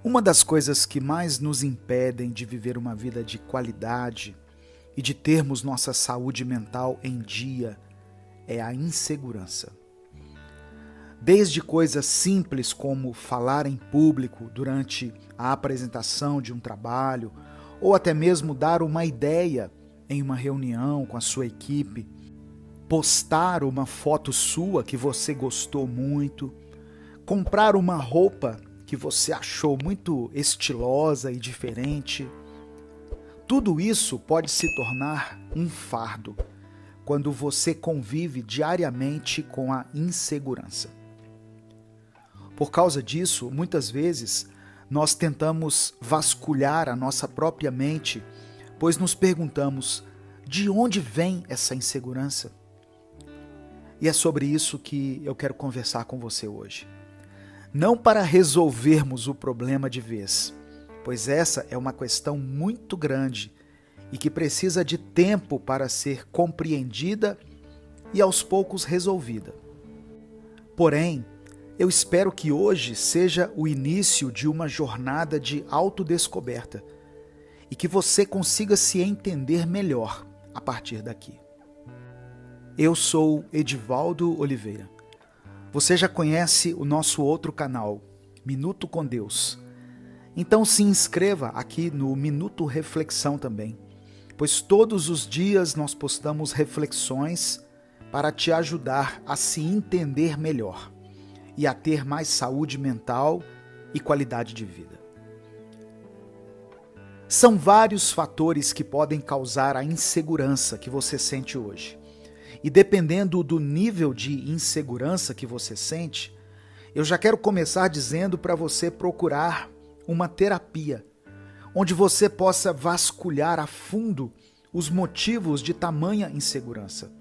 Uma das coisas que mais nos impedem de viver uma vida de qualidade e de termos nossa saúde mental em dia é a insegurança. Desde coisas simples como falar em público durante a apresentação de um trabalho, ou até mesmo dar uma ideia em uma reunião com a sua equipe, postar uma foto sua que você gostou muito, comprar uma roupa que você achou muito estilosa e diferente. Tudo isso pode se tornar um fardo quando você convive diariamente com a insegurança. Por causa disso, muitas vezes, nós tentamos vasculhar a nossa própria mente, pois nos perguntamos: de onde vem essa insegurança? E é sobre isso que eu quero conversar com você hoje. Não para resolvermos o problema de vez, pois essa é uma questão muito grande e que precisa de tempo para ser compreendida e aos poucos resolvida. Porém, eu espero que hoje seja o início de uma jornada de autodescoberta e que você consiga se entender melhor a partir daqui. Eu sou Edivaldo Oliveira. Você já conhece o nosso outro canal, Minuto com Deus. Então se inscreva aqui no Minuto Reflexão também, pois todos os dias nós postamos reflexões para te ajudar a se entender melhor e a ter mais saúde mental e qualidade de vida. São vários fatores que podem causar a insegurança que você sente hoje. E dependendo do nível de insegurança que você sente, eu já quero começar dizendo para você procurar uma terapia, onde você possa vasculhar a fundo os motivos de tamanha insegurança.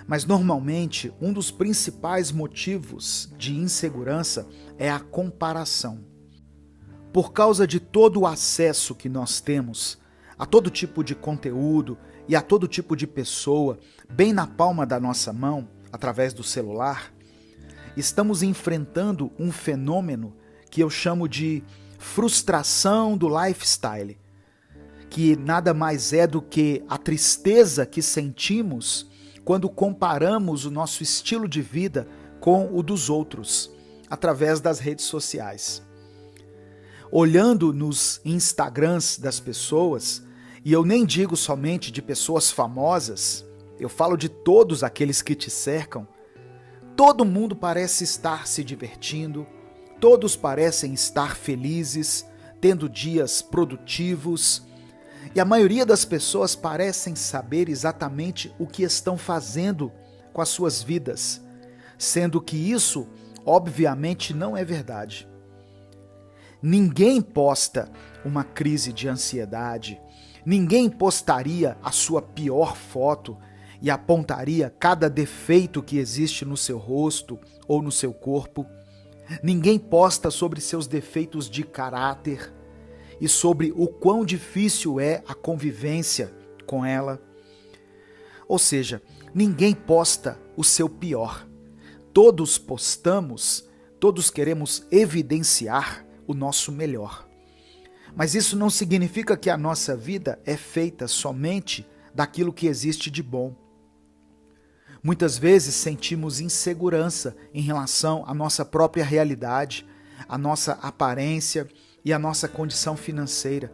Mas normalmente, um dos principais motivos de insegurança é a comparação. Por causa de todo o acesso que nós temos a todo tipo de conteúdo e a todo tipo de pessoa, bem na palma da nossa mão, através do celular, estamos enfrentando um fenômeno que eu chamo de frustração do lifestyle, que nada mais é do que a tristeza que sentimos quando comparamos o nosso estilo de vida com o dos outros, através das redes sociais. Olhando nos Instagrams das pessoas, e eu nem digo somente de pessoas famosas, eu falo de todos aqueles que te cercam, todo mundo parece estar se divertindo, todos parecem estar felizes, tendo dias produtivos, e a maioria das pessoas parecem saber exatamente o que estão fazendo com as suas vidas, sendo que isso, obviamente, não é verdade. Ninguém posta uma crise de ansiedade, ninguém postaria a sua pior foto e apontaria cada defeito que existe no seu rosto ou no seu corpo. Ninguém posta sobre seus defeitos de caráter e sobre o quão difícil é a convivência com ela. Ou seja, ninguém posta o seu pior. Todos postamos, todos queremos evidenciar o nosso melhor. Mas isso não significa que a nossa vida é feita somente daquilo que existe de bom. Muitas vezes sentimos insegurança em relação à nossa própria realidade, à nossa aparência e à nossa condição financeira,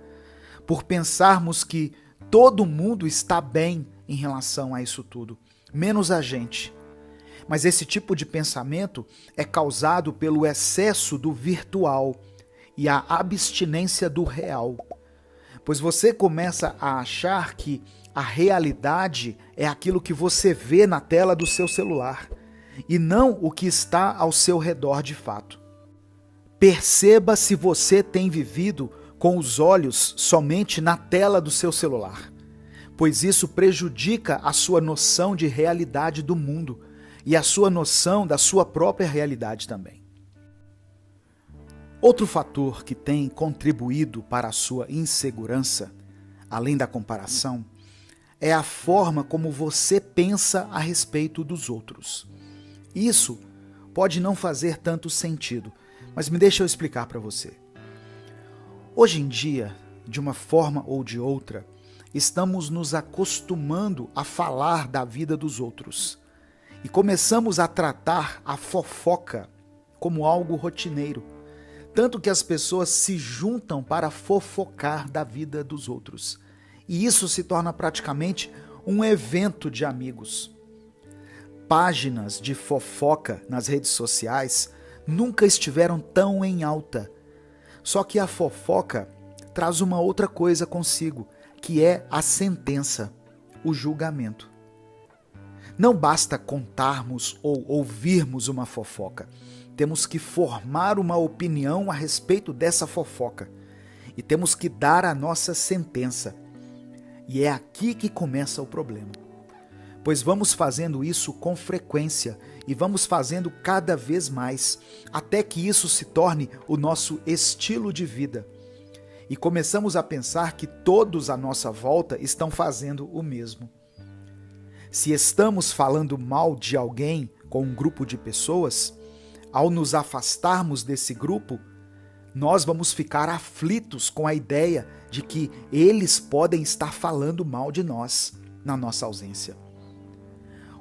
por pensarmos que todo mundo está bem em relação a isso tudo, menos a gente. Mas esse tipo de pensamento é causado pelo excesso do virtual e a abstinência do real, pois você começa a achar que a realidade é aquilo que você vê na tela do seu celular e não o que está ao seu redor de fato. Perceba se você tem vivido com os olhos somente na tela do seu celular, pois isso prejudica a sua noção de realidade do mundo e a sua noção da sua própria realidade também. Outro fator que tem contribuído para a sua insegurança, além da comparação, é a forma como você pensa a respeito dos outros. Isso pode não fazer tanto sentido, Mas me deixa eu explicar para você. Hoje em dia, de uma forma ou de outra, estamos nos acostumando a falar da vida dos outros e começamos a tratar a fofoca como algo rotineiro, tanto que as pessoas se juntam para fofocar da vida dos outros. E isso se torna praticamente um evento de amigos. Páginas de fofoca nas redes sociais nunca estiveram tão em alta. Só que a fofoca traz uma outra coisa consigo, que é a sentença, o julgamento. Não basta contarmos ou ouvirmos uma fofoca. Temos que formar uma opinião a respeito dessa fofoca. E temos que dar a nossa sentença. E é aqui que começa o problema. Pois vamos fazendo isso com frequência e vamos fazendo cada vez mais, até que isso se torne o nosso estilo de vida. E começamos a pensar que todos à nossa volta estão fazendo o mesmo. Se estamos falando mal de alguém com um grupo de pessoas, ao nos afastarmos desse grupo, nós vamos ficar aflitos com a ideia de que eles podem estar falando mal de nós na nossa ausência.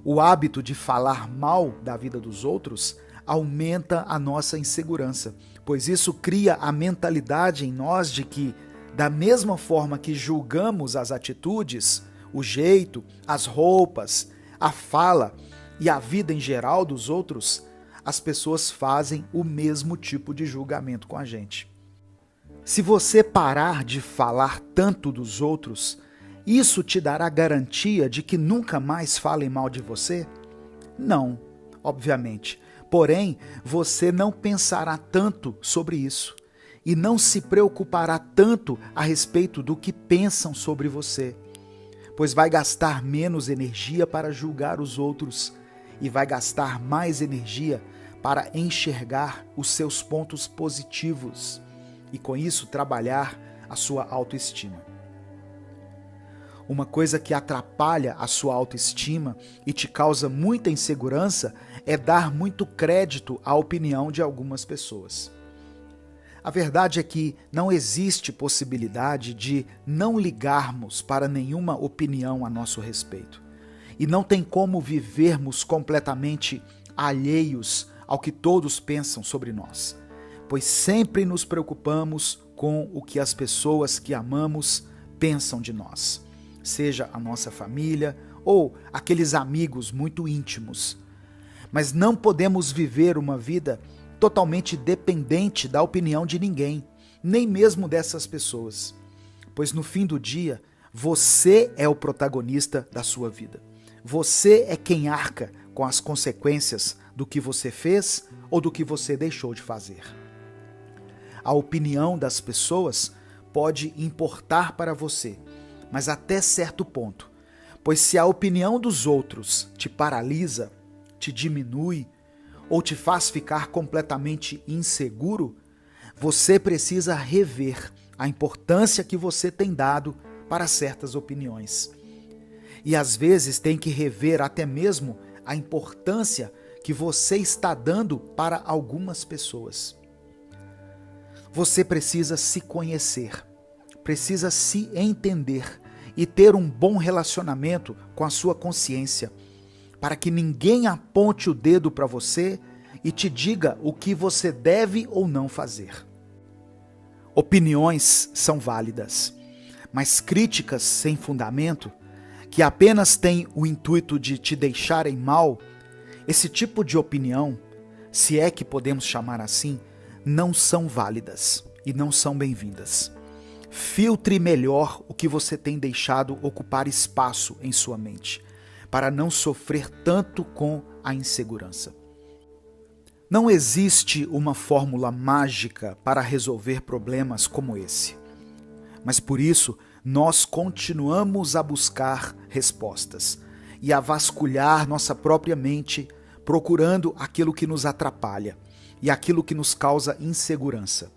O hábito de falar mal da vida dos outros aumenta a nossa insegurança, pois isso cria a mentalidade em nós de que, da mesma forma que julgamos as atitudes, o jeito, as roupas, a fala e a vida em geral dos outros, as pessoas fazem o mesmo tipo de julgamento com a gente. Se você parar de falar tanto dos outros, isso te dará garantia de que nunca mais falem mal de você? Não, obviamente. Porém, você não pensará tanto sobre isso e não se preocupará tanto a respeito do que pensam sobre você, pois vai gastar menos energia para julgar os outros e vai gastar mais energia para enxergar os seus pontos positivos e, com isso, trabalhar a sua autoestima. Uma coisa que atrapalha a sua autoestima e te causa muita insegurança é dar muito crédito à opinião de algumas pessoas. A verdade é que não existe possibilidade de não ligarmos para nenhuma opinião a nosso respeito. E não tem como vivermos completamente alheios ao que todos pensam sobre nós, pois sempre nos preocupamos com o que as pessoas que amamos pensam de nós, seja a nossa família ou aqueles amigos muito íntimos. Mas não podemos viver uma vida totalmente dependente da opinião de ninguém, nem mesmo dessas pessoas, pois no fim do dia, você é o protagonista da sua vida. Você é quem arca com as consequências do que você fez ou do que você deixou de fazer. A opinião das pessoas pode importar para você, mas até certo ponto, pois se a opinião dos outros te paralisa, te diminui ou te faz ficar completamente inseguro, você precisa rever a importância que você tem dado para certas opiniões. E às vezes tem que rever até mesmo a importância que você está dando para algumas pessoas. Você precisa se conhecer, precisa se entender e ter um bom relacionamento com a sua consciência, para que ninguém aponte o dedo para você e te diga o que você deve ou não fazer. Opiniões são válidas, mas críticas sem fundamento, que apenas têm o intuito de te deixarem mal, esse tipo de opinião, se é que podemos chamar assim, não são válidas e não são bem-vindas. Filtre melhor o que você tem deixado ocupar espaço em sua mente, para não sofrer tanto com a insegurança. Não existe uma fórmula mágica para resolver problemas como esse, mas por isso nós continuamos a buscar respostas e a vasculhar nossa própria mente, procurando aquilo que nos atrapalha e aquilo que nos causa insegurança.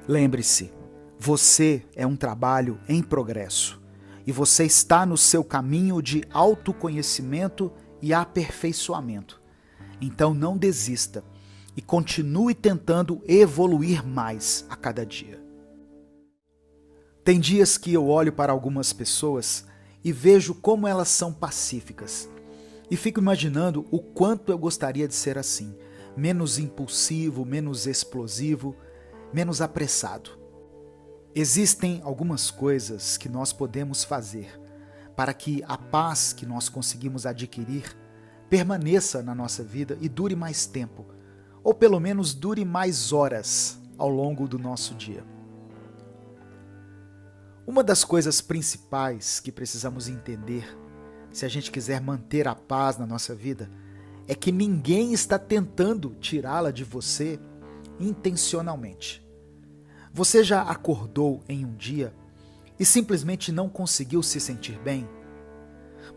Lembre-se, você é um trabalho em progresso e você está no seu caminho de autoconhecimento e aperfeiçoamento. Então não desista e continue tentando evoluir mais a cada dia. Tem dias que eu olho para algumas pessoas e vejo como elas são pacíficas. E fico imaginando o quanto eu gostaria de ser assim, menos impulsivo, menos explosivo, menos apressado. Existem algumas coisas que nós podemos fazer para que a paz que nós conseguimos adquirir permaneça na nossa vida e dure mais tempo, ou pelo menos dure mais horas ao longo do nosso dia. Uma das coisas principais que precisamos entender, se a gente quiser manter a paz na nossa vida, é que ninguém está tentando tirá-la de você intencionalmente. Você já acordou em um dia e simplesmente não conseguiu se sentir bem?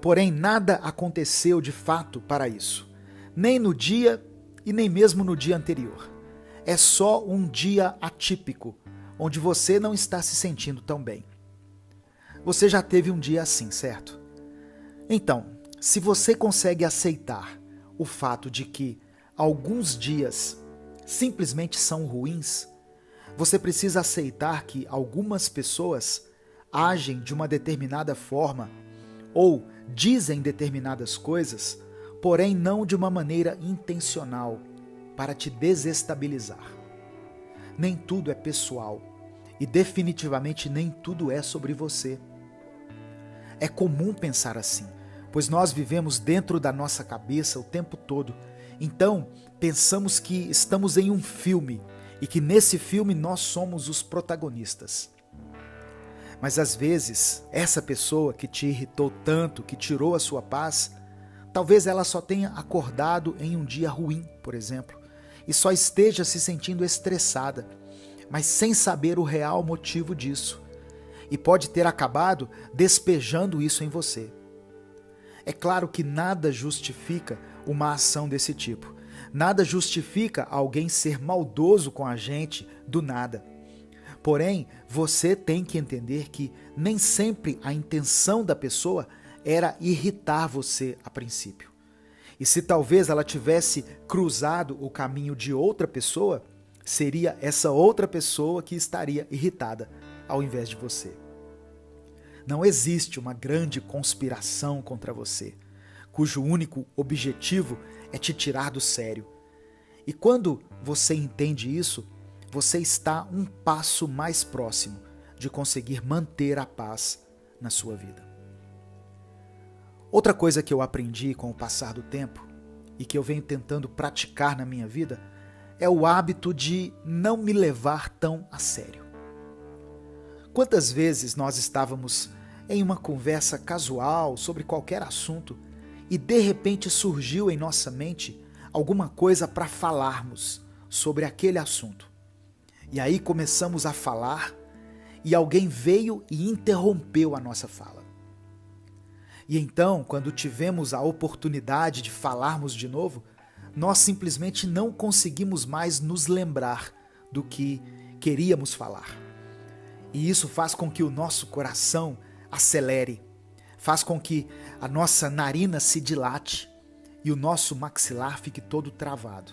Porém, nada aconteceu de fato para isso, nem no dia e nem mesmo no dia anterior. É só um dia atípico, onde você não está se sentindo tão bem. Você já teve um dia assim, certo? Então, se você consegue aceitar o fato de que alguns dias simplesmente são ruins, você precisa aceitar que algumas pessoas agem de uma determinada forma ou dizem determinadas coisas, porém não de uma maneira intencional, para te desestabilizar. Nem tudo é pessoal e definitivamente nem tudo é sobre você. É comum pensar assim, pois nós vivemos dentro da nossa cabeça o tempo todo. Então, pensamos que estamos em um filme e que nesse filme nós somos os protagonistas. Mas às vezes, essa pessoa que te irritou tanto, que tirou a sua paz, talvez ela só tenha acordado em um dia ruim, por exemplo, e só esteja se sentindo estressada, mas sem saber o real motivo disso. E pode ter acabado despejando isso em você. É claro que nada justifica uma ação desse tipo. Nada justifica alguém ser maldoso com a gente do nada. Porém, você tem que entender que nem sempre a intenção da pessoa era irritar você a princípio. E se talvez ela tivesse cruzado o caminho de outra pessoa, seria essa outra pessoa que estaria irritada ao invés de você. Não existe uma grande conspiração contra você, cujo único objetivo é te tirar do sério. E quando você entende isso, você está um passo mais próximo de conseguir manter a paz na sua vida. Outra coisa que eu aprendi com o passar do tempo e que eu venho tentando praticar na minha vida é o hábito de não me levar tão a sério. Quantas vezes nós estávamos em uma conversa casual sobre qualquer assunto e de repente surgiu em nossa mente alguma coisa para falarmos sobre aquele assunto. E aí começamos a falar e alguém veio e interrompeu a nossa fala. E então, quando tivemos a oportunidade de falarmos de novo, nós simplesmente não conseguimos mais nos lembrar do que queríamos falar. E isso faz com que o nosso coração acelere, faz com que a nossa narina se dilate e o nosso maxilar fique todo travado.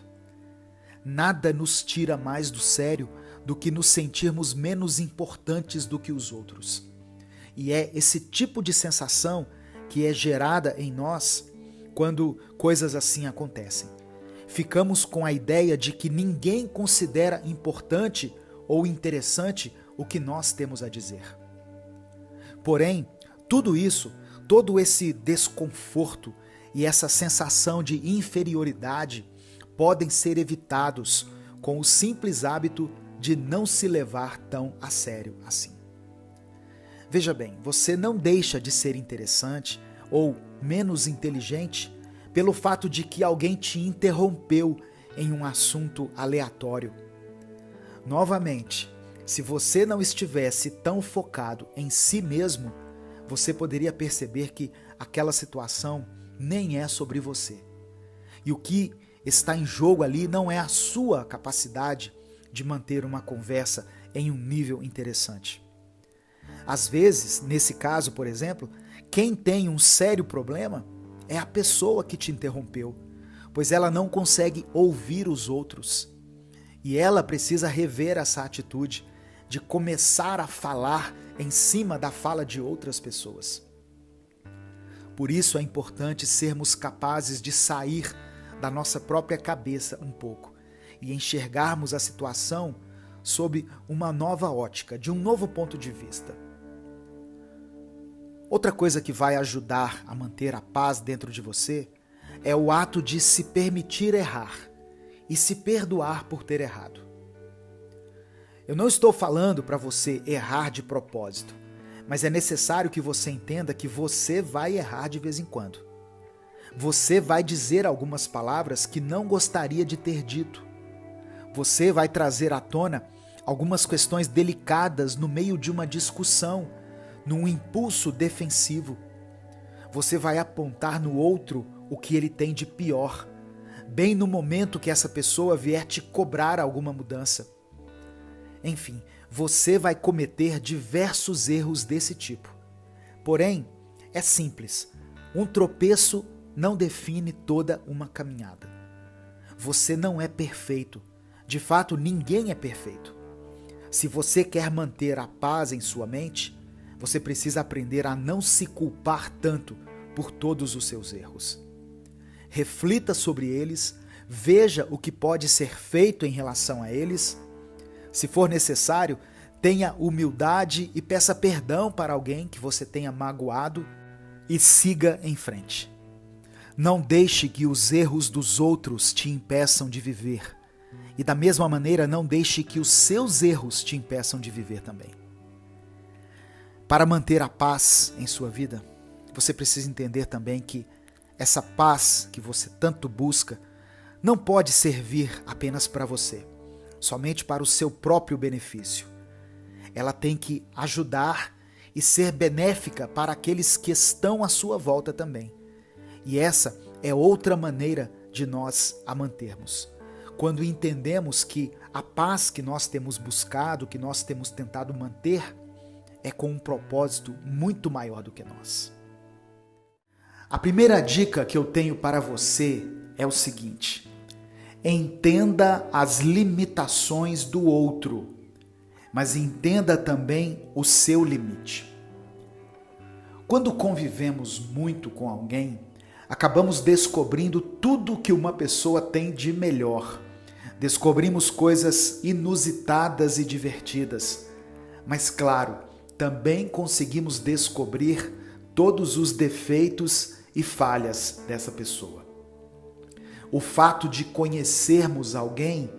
Nada nos tira mais do sério do que nos sentirmos menos importantes do que os outros. E é esse tipo de sensação que é gerada em nós quando coisas assim acontecem. Ficamos com a ideia de que ninguém considera importante ou interessante o que nós temos a dizer. Porém, tudo isso, todo esse desconforto e essa sensação de inferioridade podem ser evitados com o simples hábito de não se levar tão a sério assim. Veja bem, você não deixa de ser interessante ou menos inteligente pelo fato de que alguém te interrompeu em um assunto aleatório. Novamente, se você não estivesse tão focado em si mesmo, você poderia perceber que aquela situação nem é sobre você. E o que está em jogo ali não é a sua capacidade de manter uma conversa em um nível interessante. Às vezes, nesse caso, por exemplo, quem tem um sério problema é a pessoa que te interrompeu, pois ela não consegue ouvir os outros. E ela precisa rever essa atitude de começar a falar em cima da fala de outras pessoas. Por isso é importante sermos capazes de sair da nossa própria cabeça um pouco e enxergarmos a situação sob uma nova ótica, de um novo ponto de vista. Outra coisa que vai ajudar a manter a paz dentro de você é o ato de se permitir errar e se perdoar por ter errado. Eu não estou falando para você errar de propósito, mas é necessário que você entenda que você vai errar de vez em quando. Você vai dizer algumas palavras que não gostaria de ter dito. Você vai trazer à tona algumas questões delicadas no meio de uma discussão, num impulso defensivo. Você vai apontar no outro o que ele tem de pior, bem no momento que essa pessoa vier te cobrar alguma mudança. Enfim, você vai cometer diversos erros desse tipo. Porém, é simples. Um tropeço não define toda uma caminhada. Você não é perfeito. De fato, ninguém é perfeito. Se você quer manter a paz em sua mente, você precisa aprender a não se culpar tanto por todos os seus erros. Reflita sobre eles, veja o que pode ser feito em relação a eles. Se for necessário, tenha humildade e peça perdão para alguém que você tenha magoado e siga em frente. Não deixe que os erros dos outros te impeçam de viver. E da mesma maneira, não deixe que os seus erros te impeçam de viver também. Para manter a paz em sua vida, você precisa entender também que essa paz que você tanto busca não pode servir apenas para você, somente para o seu próprio benefício. Ela tem que ajudar e ser benéfica para aqueles que estão à sua volta também. E essa é outra maneira de nós a mantermos. Quando entendemos que a paz que nós temos buscado, que nós temos tentado manter, é com um propósito muito maior do que nós. A primeira dica que eu tenho para você é o seguinte: entenda as limitações do outro, mas entenda também o seu limite. Quando convivemos muito com alguém, acabamos descobrindo tudo que uma pessoa tem de melhor. Descobrimos coisas inusitadas e divertidas, mas claro, também conseguimos descobrir todos os defeitos e falhas dessa pessoa. O fato de conhecermos alguém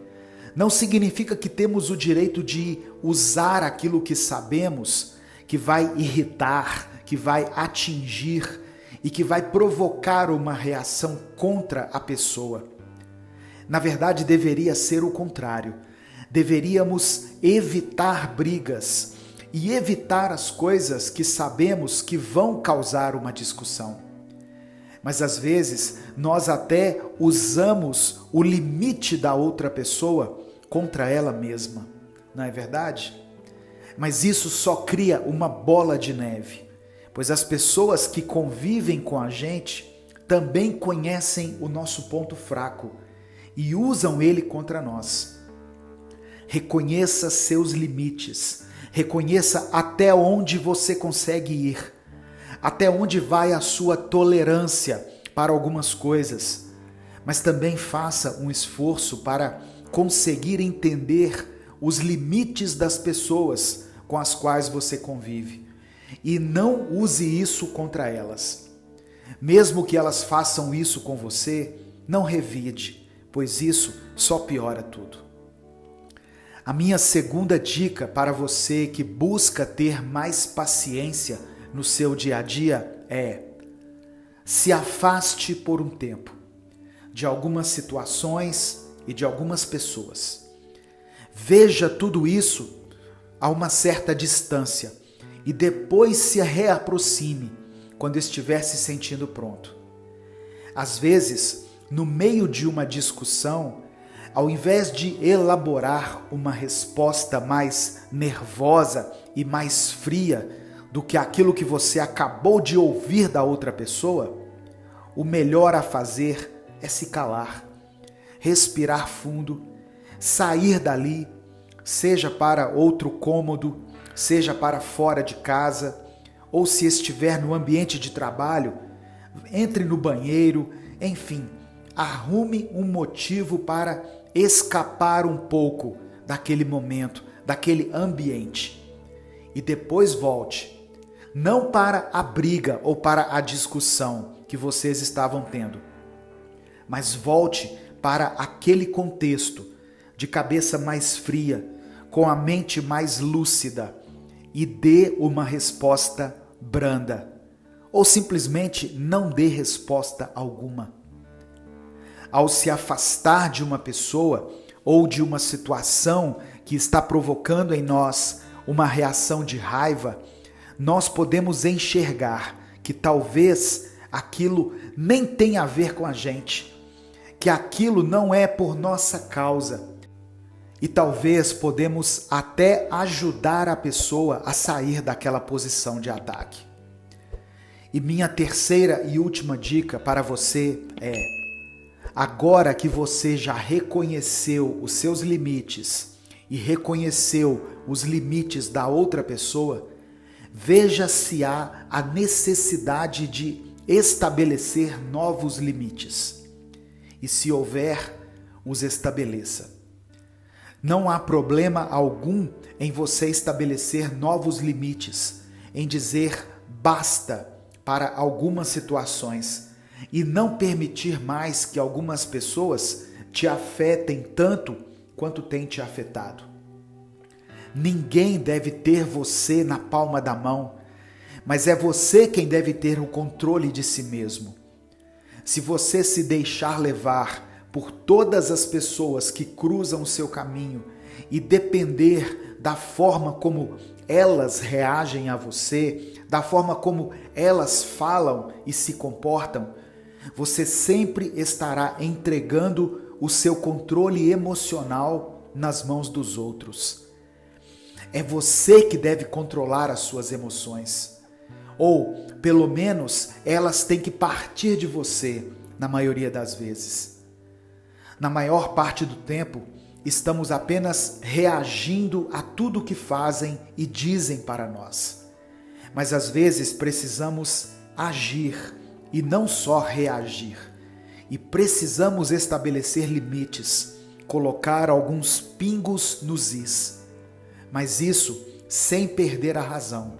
não significa que temos o direito de usar aquilo que sabemos, que vai irritar, que vai atingir e que vai provocar uma reação contra a pessoa. Na verdade, deveria ser o contrário. Deveríamos evitar brigas e evitar as coisas que sabemos que vão causar uma discussão. Mas às vezes nós até usamos o limite da outra pessoa contra ela mesma, não é verdade? Mas isso só cria uma bola de neve, pois as pessoas que convivem com a gente também conhecem o nosso ponto fraco e usam ele contra nós. Reconheça seus limites, reconheça até onde você consegue ir, até onde vai a sua tolerância para algumas coisas, mas também faça um esforço para conseguir entender os limites das pessoas com as quais você convive e não use isso contra elas. Mesmo que elas façam isso com você, não revide, pois isso só piora tudo. A minha segunda dica para você que busca ter mais paciência no seu dia a dia é: se afaste por um tempo de algumas situações e de algumas pessoas. Veja tudo isso a uma certa distância e depois se reaproxime quando estiver se sentindo pronto. Às vezes, no meio de uma discussão, ao invés de elaborar uma resposta mais nervosa e mais fria do que aquilo que você acabou de ouvir da outra pessoa, o melhor a fazer é se calar, respirar fundo, sair dali, seja para outro cômodo, seja para fora de casa, ou se estiver no ambiente de trabalho, entre no banheiro, enfim, arrume um motivo para escapar um pouco daquele momento, daquele ambiente. E depois volte, não para a briga ou para a discussão que vocês estavam tendo, mas volte para aquele contexto, de cabeça mais fria, com a mente mais lúcida, e dê uma resposta branda, ou simplesmente não dê resposta alguma. Ao se afastar de uma pessoa ou de uma situação que está provocando em nós uma reação de raiva, nós podemos enxergar que talvez aquilo nem tenha a ver com a gente, que aquilo não é por nossa causa. E talvez podemos até ajudar a pessoa a sair daquela posição de ataque. E minha terceira e última dica para você é: agora que você já reconheceu os seus limites e reconheceu os limites da outra pessoa, veja se há a necessidade de estabelecer novos limites. E se houver, os estabeleça. Não há problema algum em você estabelecer novos limites, em dizer basta para algumas situações e não permitir mais que algumas pessoas te afetem tanto quanto tem te afetado. Ninguém deve ter você na palma da mão, mas é você quem deve ter o controle de si mesmo. Se você se deixar levar por todas as pessoas que cruzam o seu caminho e depender da forma como elas reagem a você, da forma como elas falam e se comportam, você sempre estará entregando o seu controle emocional nas mãos dos outros. É você que deve controlar as suas emoções. Ou, pelo menos, elas têm que partir de você, na maioria das vezes. Na maior parte do tempo, estamos apenas reagindo a tudo que fazem e dizem para nós. Mas às vezes precisamos agir e não só reagir. E precisamos estabelecer limites, colocar alguns pingos nos is. Mas isso sem perder a razão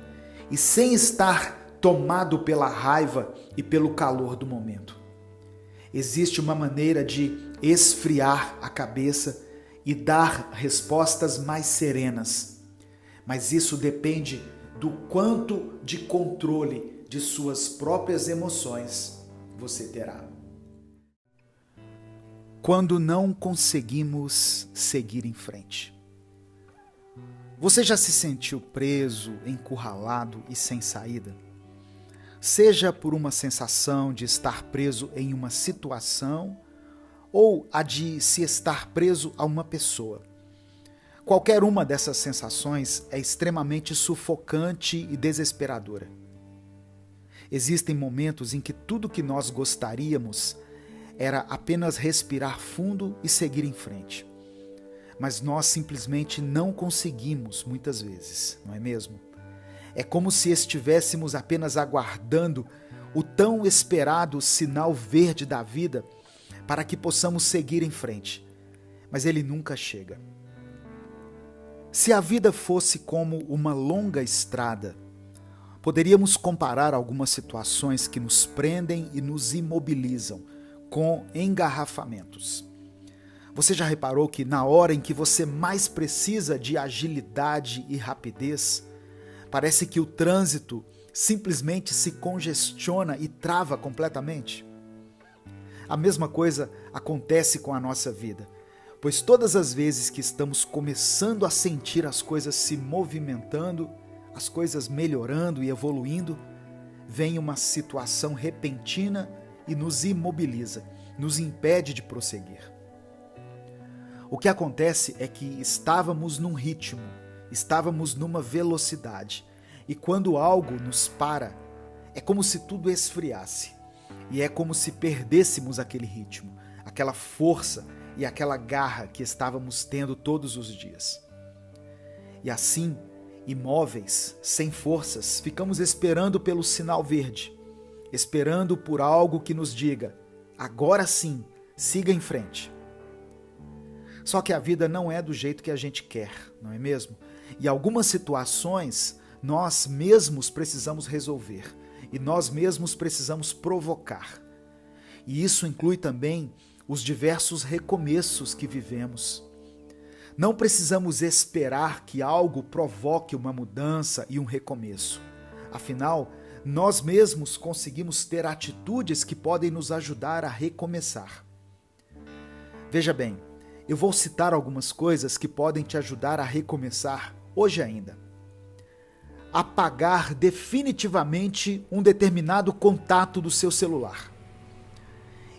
e sem estar tomado pela raiva e pelo calor do momento. Existe uma maneira de esfriar a cabeça e dar respostas mais serenas, mas isso depende do quanto de controle de suas próprias emoções você terá. Quando não conseguimos seguir em frente. Você já se sentiu preso, encurralado e sem saída? Seja por uma sensação de estar preso em uma situação ou a de se estar preso a uma pessoa. Qualquer uma dessas sensações é extremamente sufocante e desesperadora. Existem momentos em que tudo que nós gostaríamos era apenas respirar fundo e seguir em frente. Mas nós simplesmente não conseguimos muitas vezes, não é mesmo? É como se estivéssemos apenas aguardando o tão esperado sinal verde da vida para que possamos seguir em frente, mas ele nunca chega. Se a vida fosse como uma longa estrada, poderíamos comparar algumas situações que nos prendem e nos imobilizam com engarrafamentos. Você já reparou que na hora em que você mais precisa de agilidade e rapidez, parece que o trânsito simplesmente se congestiona e trava completamente? A mesma coisa acontece com a nossa vida, pois todas as vezes que estamos começando a sentir as coisas se movimentando, as coisas melhorando e evoluindo, vem uma situação repentina e nos imobiliza, nos impede de prosseguir. O que acontece é que estávamos num ritmo, estávamos numa velocidade, e quando algo nos para, é como se tudo esfriasse. e é como se perdêssemos aquele ritmo, aquela força e aquela garra que estávamos tendo todos os dias. E assim, imóveis, sem forças, ficamos esperando pelo sinal verde, esperando por algo que nos diga: agora sim, siga em frente. Só que a vida não é do jeito que a gente quer, não é mesmo? E algumas situações nós mesmos precisamos resolver e nós mesmos precisamos provocar. E isso inclui também os diversos recomeços que vivemos. Não precisamos esperar que algo provoque uma mudança e um recomeço. Afinal, nós mesmos conseguimos ter atitudes que podem nos ajudar a recomeçar. Veja bem, eu vou citar algumas coisas que podem te ajudar a recomeçar hoje ainda. Apagar definitivamente um determinado contato do seu celular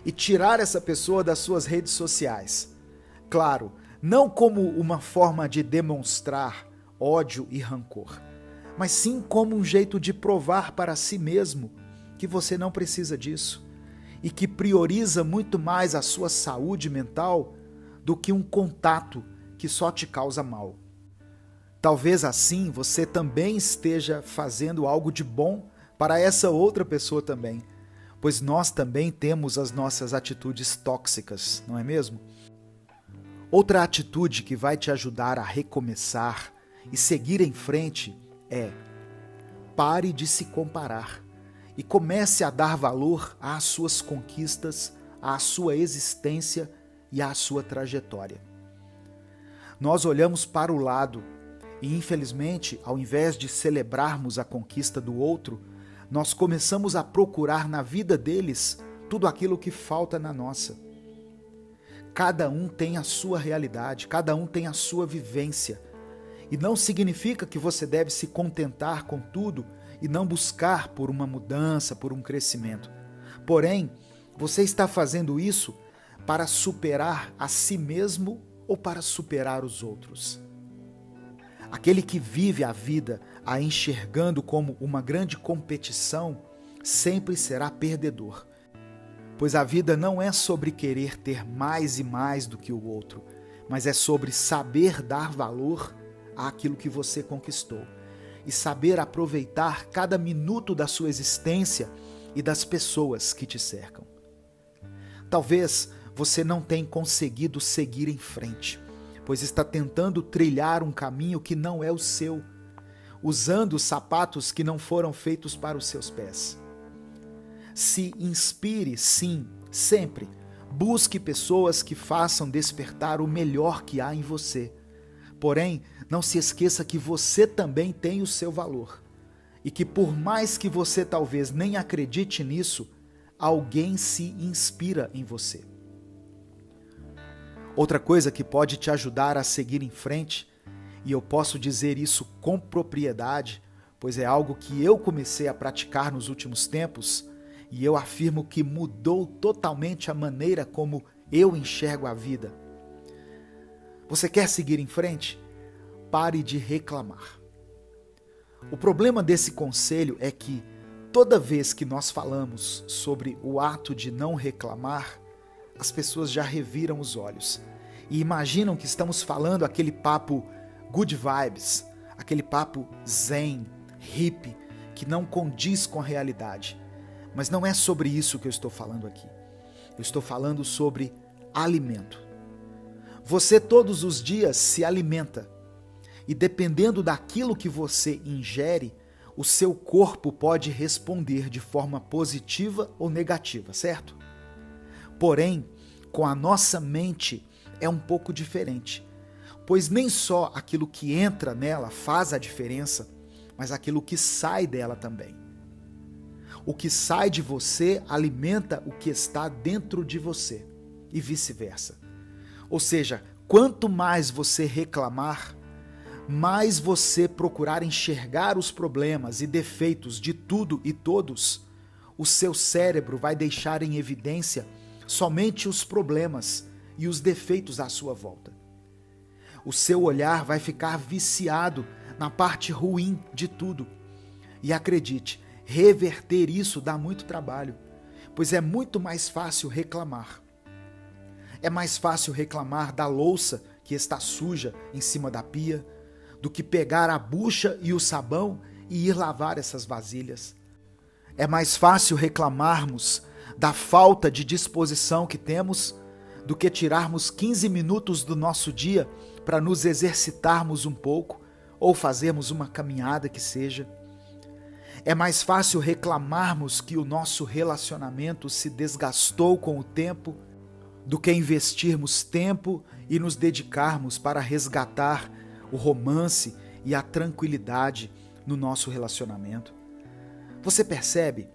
e tirar essa pessoa das suas redes sociais. Claro, não como uma forma de demonstrar ódio e rancor, mas sim como um jeito de provar para si mesmo que você não precisa disso e que prioriza muito mais a sua saúde mental do que um contato que só te causa mal. Talvez assim você também esteja fazendo algo de bom para essa outra pessoa também, pois nós também temos as nossas atitudes tóxicas, não é mesmo? Outra atitude que vai te ajudar a recomeçar e seguir em frente é: pare de se comparar e comece a dar valor às suas conquistas, à sua existência e à sua trajetória. Nós olhamos para o lado e, infelizmente, ao invés de celebrarmos a conquista do outro, nós começamos a procurar na vida deles tudo aquilo que falta na nossa. Cada um tem a sua realidade, cada um tem a sua vivência. E não significa que você deve se contentar com tudo e não buscar por uma mudança, por um crescimento. Porém, você está fazendo isso para superar a si mesmo ou para superar os outros? Aquele que vive a vida a enxergando como uma grande competição sempre será perdedor. Pois a vida não é sobre querer ter mais e mais do que o outro, mas é sobre saber dar valor àquilo que você conquistou e saber aproveitar cada minuto da sua existência e das pessoas que te cercam. Talvez você não tenha conseguido seguir em frente, pois está tentando trilhar um caminho que não é o seu, usando sapatos que não foram feitos para os seus pés. Se inspire, sim, sempre. Busque pessoas que façam despertar o melhor que há em você. Porém, não se esqueça que você também tem o seu valor. E que por mais que você talvez nem acredite nisso, alguém se inspira em você. Outra coisa que pode te ajudar a seguir em frente, e eu posso dizer isso com propriedade, pois é algo que eu comecei a praticar nos últimos tempos, e eu afirmo que mudou totalmente a maneira como eu enxergo a vida. Você quer seguir em frente? Pare de reclamar. O problema desse conselho é que toda vez que nós falamos sobre o ato de não reclamar, as pessoas já reviram os olhos e imaginam que estamos falando aquele papo good vibes, aquele papo zen, hippie, que não condiz com a realidade. Mas não é sobre isso que eu estou falando aqui. Eu estou falando sobre alimento. Você todos os dias se alimenta e dependendo daquilo que você ingere, o seu corpo pode responder de forma positiva ou negativa, certo? Porém, com a nossa mente é um pouco diferente, pois nem só aquilo que entra nela faz a diferença, mas aquilo que sai dela também. O que sai de você alimenta o que está dentro de você e vice-versa. Ou seja, quanto mais você reclamar, mais você procurar enxergar os problemas e defeitos de tudo e todos, o seu cérebro vai deixar em evidência somente os problemas e os defeitos à sua volta. O seu olhar vai ficar viciado na parte ruim de tudo. E acredite, reverter isso dá muito trabalho, pois é muito mais fácil reclamar. É mais fácil reclamar da louça que está suja em cima da pia, do que pegar a bucha e o sabão e ir lavar essas vasilhas. É mais fácil reclamarmos da falta de disposição que temos do que tirarmos 15 minutos do nosso dia para nos exercitarmos um pouco ou fazermos uma caminhada que seja. É mais fácil reclamarmos que o nosso relacionamento se desgastou com o tempo do que investirmos tempo e nos dedicarmos para resgatar o romance e a tranquilidade no nosso relacionamento. Você percebe?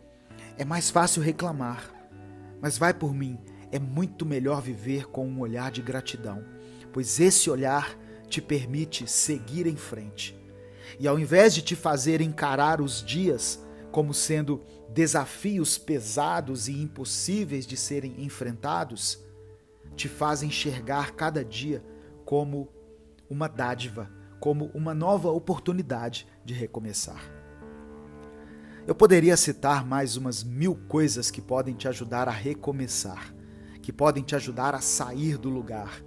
É mais fácil reclamar, mas vai por mim, é muito melhor viver com um olhar de gratidão, pois esse olhar te permite seguir em frente. E ao invés de te fazer encarar os dias como sendo desafios pesados e impossíveis de serem enfrentados, te faz enxergar cada dia como uma dádiva, como uma nova oportunidade de recomeçar. Eu poderia citar mais umas 1000 coisas que podem te ajudar a recomeçar, que podem te ajudar a sair do lugar,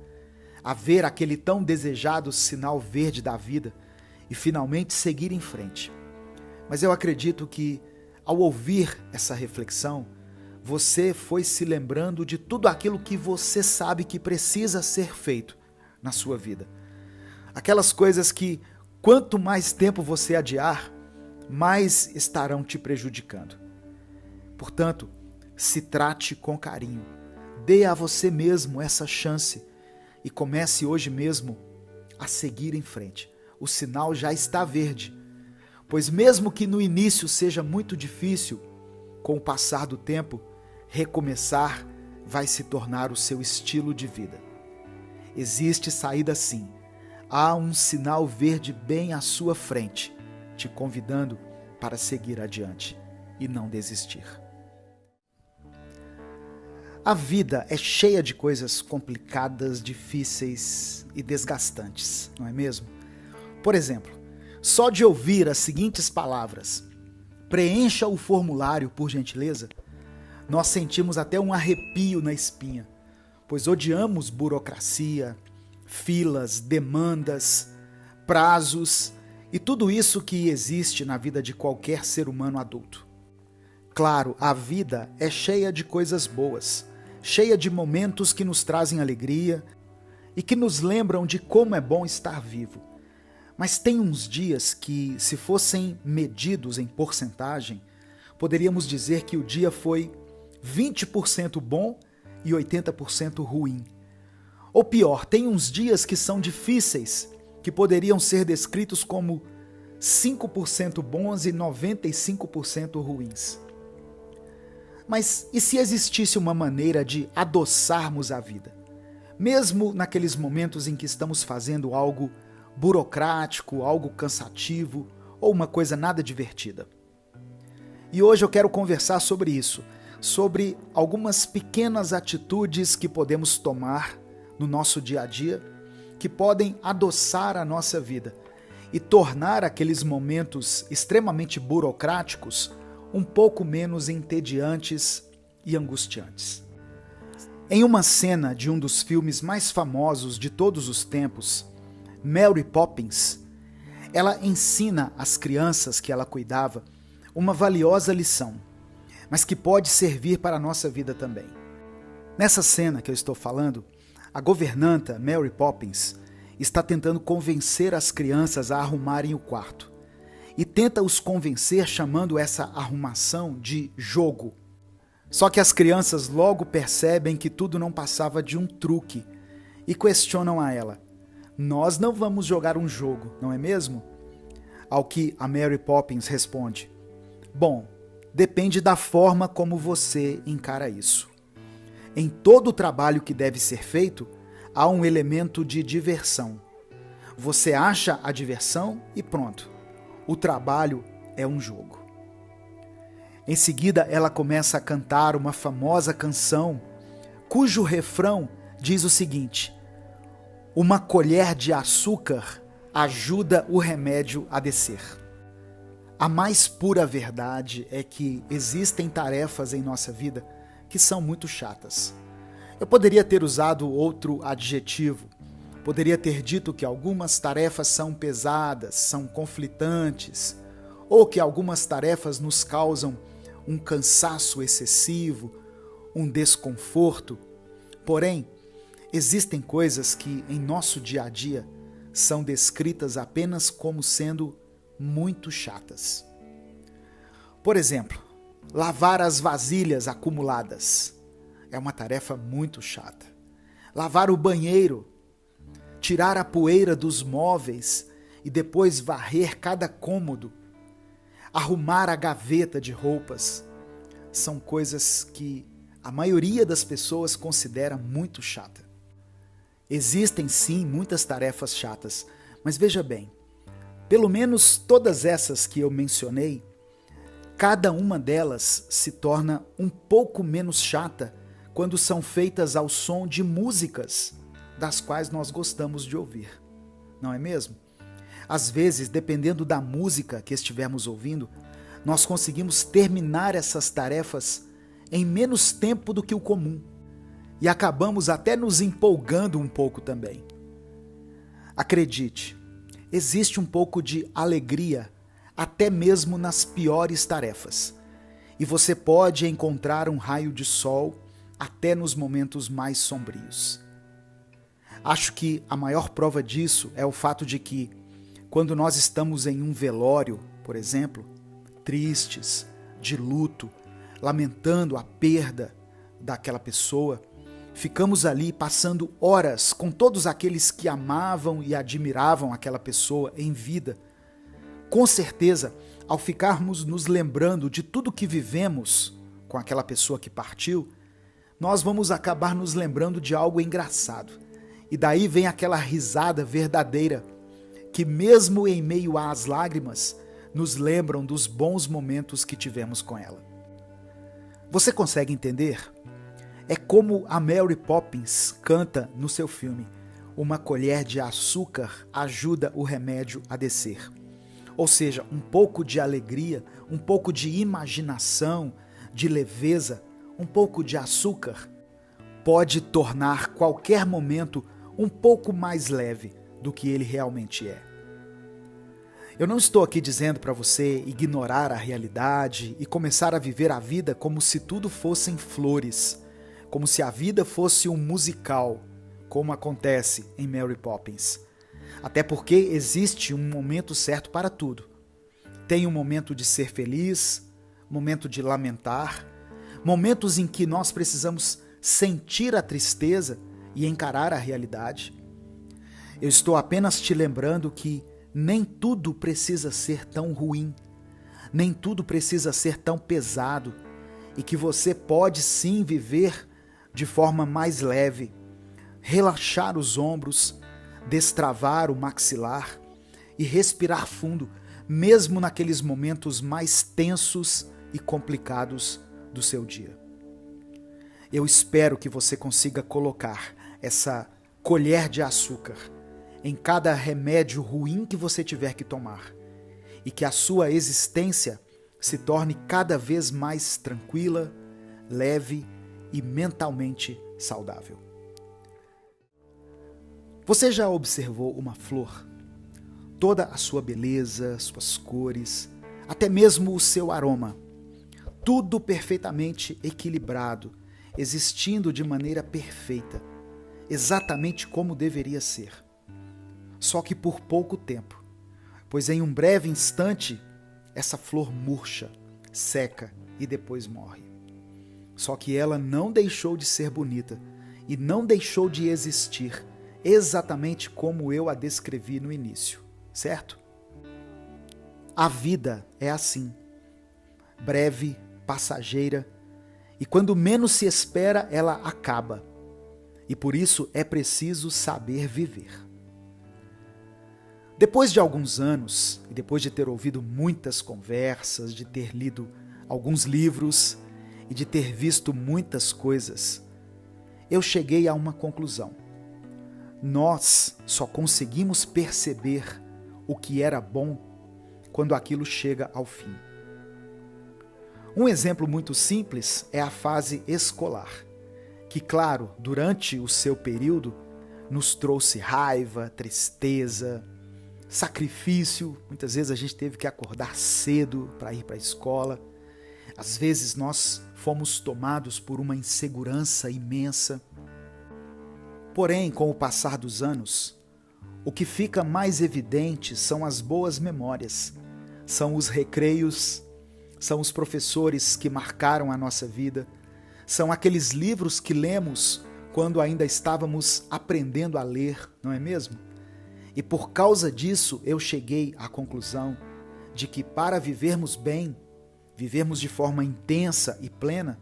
a ver aquele tão desejado sinal verde da vida e finalmente seguir em frente. Mas eu acredito que, ao ouvir essa reflexão, você foi se lembrando de tudo aquilo que você sabe que precisa ser feito na sua vida. Aquelas coisas que, quanto mais tempo você adiar, mais estarão te prejudicando. Portanto, se trate com carinho. Dê a você mesmo essa chance e comece hoje mesmo a seguir em frente. O sinal já está verde, pois mesmo que no início seja muito difícil, com o passar do tempo, recomeçar vai se tornar o seu estilo de vida. Existe saída sim. Há um sinal verde bem à sua frente, te convidando para seguir adiante e não desistir. A vida é cheia de coisas complicadas, difíceis e desgastantes, não é mesmo? Por exemplo, só de ouvir as seguintes palavras: preencha o formulário, por gentileza, nós sentimos até um arrepio na espinha, pois odiamos burocracia, filas, demandas, prazos e tudo isso que existe na vida de qualquer ser humano adulto. Claro, a vida é cheia de coisas boas, cheia de momentos que nos trazem alegria e que nos lembram de como é bom estar vivo. Mas tem uns dias que, se fossem medidos em porcentagem, poderíamos dizer que o dia foi 20% bom e 80% ruim. Ou pior, tem uns dias que são difíceis, que poderiam ser descritos como 5% bons e 95% ruins. Mas e se existisse uma maneira de adoçarmos a vida? Mesmo naqueles momentos em que estamos fazendo algo burocrático, algo cansativo ou uma coisa nada divertida. E hoje eu quero conversar sobre isso, sobre algumas pequenas atitudes que podemos tomar no nosso dia a dia, que podem adoçar a nossa vida e tornar aqueles momentos extremamente burocráticos um pouco menos entediantes e angustiantes. Em uma cena de um dos filmes mais famosos de todos os tempos, Mary Poppins, ela ensina às crianças que ela cuidava uma valiosa lição, mas que pode servir para a nossa vida também. Nessa cena que eu estou falando, a governanta Mary Poppins está tentando convencer as crianças a arrumarem o quarto e tenta os convencer chamando essa arrumação de jogo. Só que as crianças logo percebem que tudo não passava de um truque e questionam a ela: nós não vamos jogar um jogo, não é mesmo? Ao que a Mary Poppins responde: bom, depende da forma como você encara isso. Em todo o trabalho que deve ser feito, há um elemento de diversão. Você acha a diversão e pronto. O trabalho é um jogo. Em seguida, ela começa a cantar uma famosa canção, cujo refrão diz o seguinte: uma colher de açúcar ajuda o remédio a descer. A mais pura verdade é que existem tarefas em nossa vida que são muito chatas. Eu poderia ter usado outro adjetivo. Poderia ter dito que algumas tarefas são pesadas, são conflitantes, ou que algumas tarefas nos causam um cansaço excessivo, um desconforto. Porém, existem coisas que em nosso dia a dia são descritas apenas como sendo muito chatas. Por exemplo, lavar as vasilhas acumuladas é uma tarefa muito chata. Lavar o banheiro, tirar a poeira dos móveis e depois varrer cada cômodo, arrumar a gaveta de roupas, são coisas que a maioria das pessoas considera muito chata. Existem sim muitas tarefas chatas, mas veja bem, pelo menos todas essas que eu mencionei, cada uma delas se torna um pouco menos chata quando são feitas ao som de músicas das quais nós gostamos de ouvir, não é mesmo? Às vezes, dependendo da música que estivermos ouvindo, nós conseguimos terminar essas tarefas em menos tempo do que o comum e acabamos até nos empolgando um pouco também. Acredite, existe um pouco de alegria até mesmo nas piores tarefas, e você pode encontrar um raio de sol até nos momentos mais sombrios. Acho que a maior prova disso é o fato de que, quando nós estamos em um velório, por exemplo, tristes, de luto, lamentando a perda daquela pessoa, ficamos ali passando horas com todos aqueles que amavam e admiravam aquela pessoa em vida. Com certeza, ao ficarmos nos lembrando de tudo que vivemos com aquela pessoa que partiu, nós vamos acabar nos lembrando de algo engraçado. E daí vem aquela risada verdadeira, que mesmo em meio às lágrimas, nos lembram dos bons momentos que tivemos com ela. Você consegue entender? É como a Mary Poppins canta no seu filme: uma colher de açúcar ajuda o remédio a descer. Ou seja, um pouco de alegria, um pouco de imaginação, de leveza, um pouco de açúcar pode tornar qualquer momento um pouco mais leve do que ele realmente é. Eu não estou aqui dizendo para você ignorar a realidade e começar a viver a vida como se tudo fossem flores, como se a vida fosse um musical, como acontece em Mary Poppins. Até porque existe um momento certo para tudo. Tem um momento de ser feliz, momento de lamentar, momentos em que nós precisamos sentir a tristeza e encarar a realidade. Eu estou apenas te lembrando que nem tudo precisa ser tão ruim, nem tudo precisa ser tão pesado, e que você pode sim viver de forma mais leve, relaxar os ombros, destravar o maxilar e respirar fundo, mesmo naqueles momentos mais tensos e complicados do seu dia. Eu espero que você consiga colocar essa colher de açúcar em cada remédio ruim que você tiver que tomar e que a sua existência se torne cada vez mais tranquila, leve e mentalmente saudável. Você já observou uma flor? Toda a sua beleza, suas cores, até mesmo o seu aroma. Tudo perfeitamente equilibrado, existindo de maneira perfeita, exatamente como deveria ser. Só que por pouco tempo, pois em um breve instante, essa flor murcha, seca e depois morre. Só que ela não deixou de ser bonita e não deixou de existir, exatamente como eu a descrevi no início, certo? A vida é assim, breve, passageira, e quando menos se espera, ela acaba. E por isso é preciso saber viver. Depois de alguns anos, e depois de ter ouvido muitas conversas, de ter lido alguns livros e de ter visto muitas coisas, eu cheguei a uma conclusão. Nós só conseguimos perceber o que era bom quando aquilo chega ao fim. Um exemplo muito simples é a fase escolar, que, claro, durante o seu período, nos trouxe raiva, tristeza, sacrifício. Muitas vezes a gente teve que acordar cedo para ir para a escola. Às vezes nós fomos tomados por uma insegurança imensa. Porém, com o passar dos anos, o que fica mais evidente são as boas memórias, são os recreios, são os professores que marcaram a nossa vida, são aqueles livros que lemos quando ainda estávamos aprendendo a ler, não é mesmo? E por causa disso eu cheguei à conclusão de que para vivermos bem, vivermos de forma intensa e plena,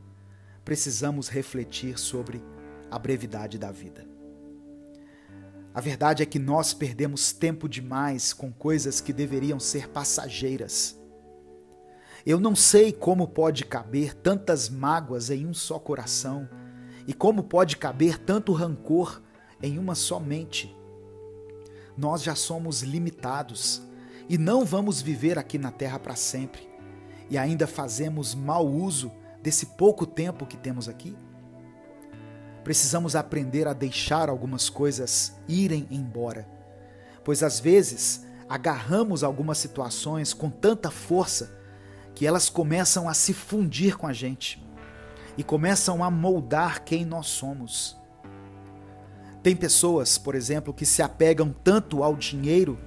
precisamos refletir sobre a brevidade da vida. A verdade é que nós perdemos tempo demais com coisas que deveriam ser passageiras. Eu não sei como pode caber tantas mágoas em um só coração e como pode caber tanto rancor em uma só mente. Nós já somos limitados e não vamos viver aqui na terra para sempre. E ainda fazemos mau uso desse pouco tempo que temos aqui? Precisamos aprender a deixar algumas coisas irem embora, pois às vezes agarramos algumas situações com tanta força que elas começam a se fundir com a gente e começam a moldar quem nós somos. Tem pessoas, por exemplo, que se apegam tanto ao dinheiro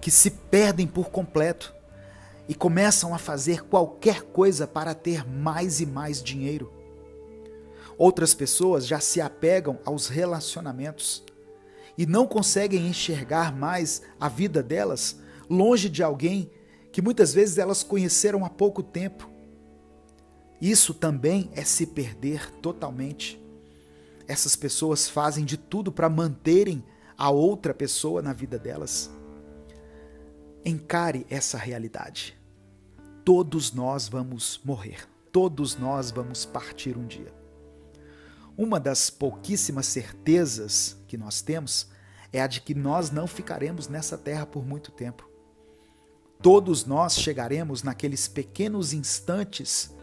que se perdem por completo e começam a fazer qualquer coisa para ter mais e mais dinheiro. Outras pessoas já se apegam aos relacionamentos e não conseguem enxergar mais a vida delas longe de alguém que muitas vezes elas conheceram há pouco tempo. Isso também é se perder totalmente. Essas pessoas fazem de tudo para manterem a outra pessoa na vida delas. Encare essa realidade. Todos nós vamos morrer. Todos nós vamos partir um dia. Uma das pouquíssimas certezas que nós temos é a de que nós não ficaremos nessa terra por muito tempo. Todos nós chegaremos naqueles pequenos instantes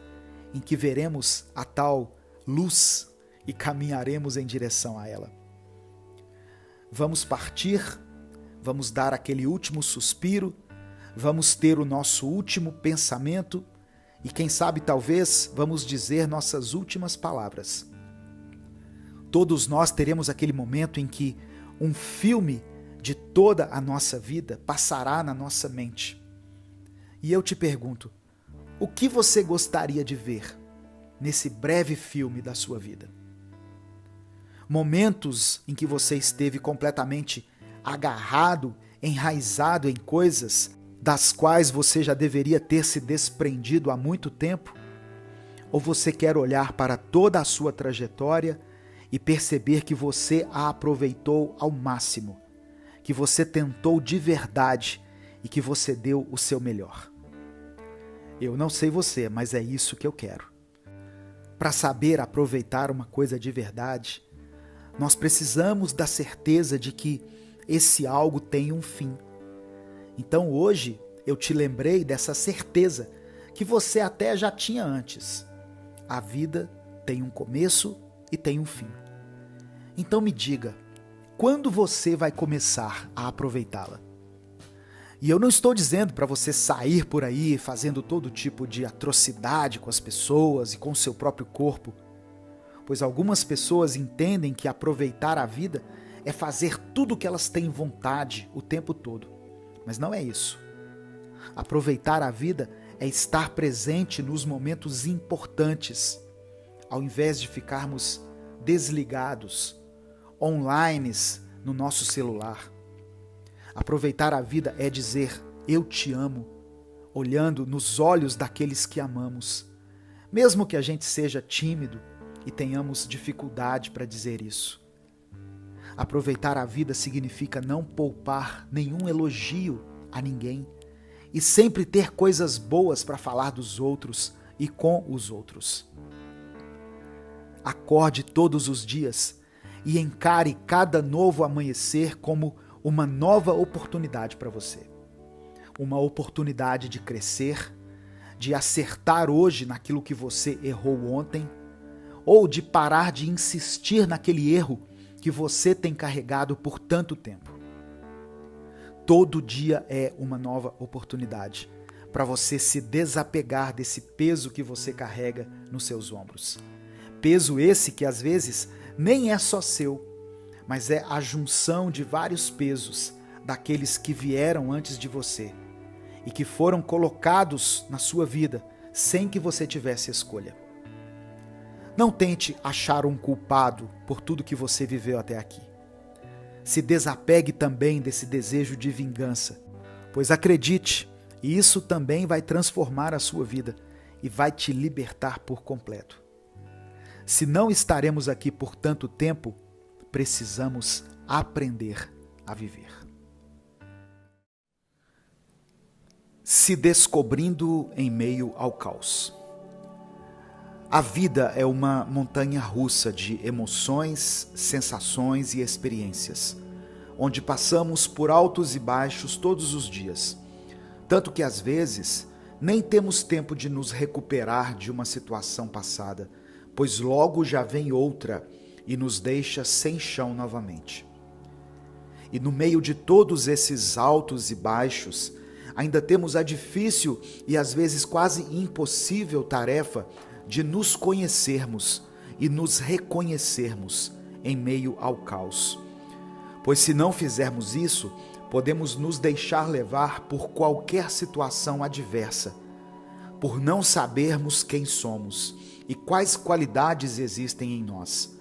em que veremos a tal luz e caminharemos em direção a ela. Vamos partir, vamos dar aquele último suspiro, vamos ter o nosso último pensamento e quem sabe talvez vamos dizer nossas últimas palavras. Todos nós teremos aquele momento em que um filme de toda a nossa vida passará na nossa mente. E eu te pergunto, o que você gostaria de ver nesse breve filme da sua vida? Momentos em que você esteve completamente agarrado, enraizado em coisas das quais você já deveria ter se desprendido há muito tempo? Ou você quer olhar para toda a sua trajetória e perceber que você a aproveitou ao máximo, que você tentou de verdade e que você deu o seu melhor? Eu não sei você, mas é isso que eu quero. Para saber aproveitar uma coisa de verdade, nós precisamos da certeza de que esse algo tem um fim. Então hoje eu te lembrei dessa certeza que você até já tinha antes. A vida tem um começo e tem um fim. Então me diga, quando você vai começar a aproveitá-la? E eu não estou dizendo para você sair por aí fazendo todo tipo de atrocidade com as pessoas e com o seu próprio corpo, pois algumas pessoas entendem que aproveitar a vida é fazer tudo o que elas têm vontade o tempo todo. Mas não é isso. Aproveitar a vida é estar presente nos momentos importantes, ao invés de ficarmos desligados, online no nosso celular. Aproveitar a vida é dizer, eu te amo, olhando nos olhos daqueles que amamos, mesmo que a gente seja tímido e tenhamos dificuldade para dizer isso. Aproveitar a vida significa não poupar nenhum elogio a ninguém e sempre ter coisas boas para falar dos outros e com os outros. Acorde todos os dias e encare cada novo amanhecer como uma nova oportunidade para você. Uma oportunidade de crescer, de acertar hoje naquilo que você errou ontem, ou de parar de insistir naquele erro que você tem carregado por tanto tempo. Todo dia é uma nova oportunidade para você se desapegar desse peso que você carrega nos seus ombros. Peso esse que às vezes nem é só seu, mas é a junção de vários pesos daqueles que vieram antes de você e que foram colocados na sua vida sem que você tivesse escolha. Não tente achar um culpado por tudo que você viveu até aqui. Se desapegue também desse desejo de vingança, pois acredite, isso também vai transformar a sua vida e vai te libertar por completo. Se não estaremos aqui por tanto tempo, precisamos aprender a viver. Se descobrindo em meio ao caos. A vida é uma montanha-russa de emoções, sensações e experiências, onde passamos por altos e baixos todos os dias, tanto que às vezes nem temos tempo de nos recuperar de uma situação passada, pois logo já vem outra e nos deixa sem chão novamente. E no meio de todos esses altos e baixos, ainda temos a difícil e às vezes quase impossível tarefa de nos conhecermos e nos reconhecermos em meio ao caos. Pois se não fizermos isso, podemos nos deixar levar por qualquer situação adversa, por não sabermos quem somos e quais qualidades existem em nós.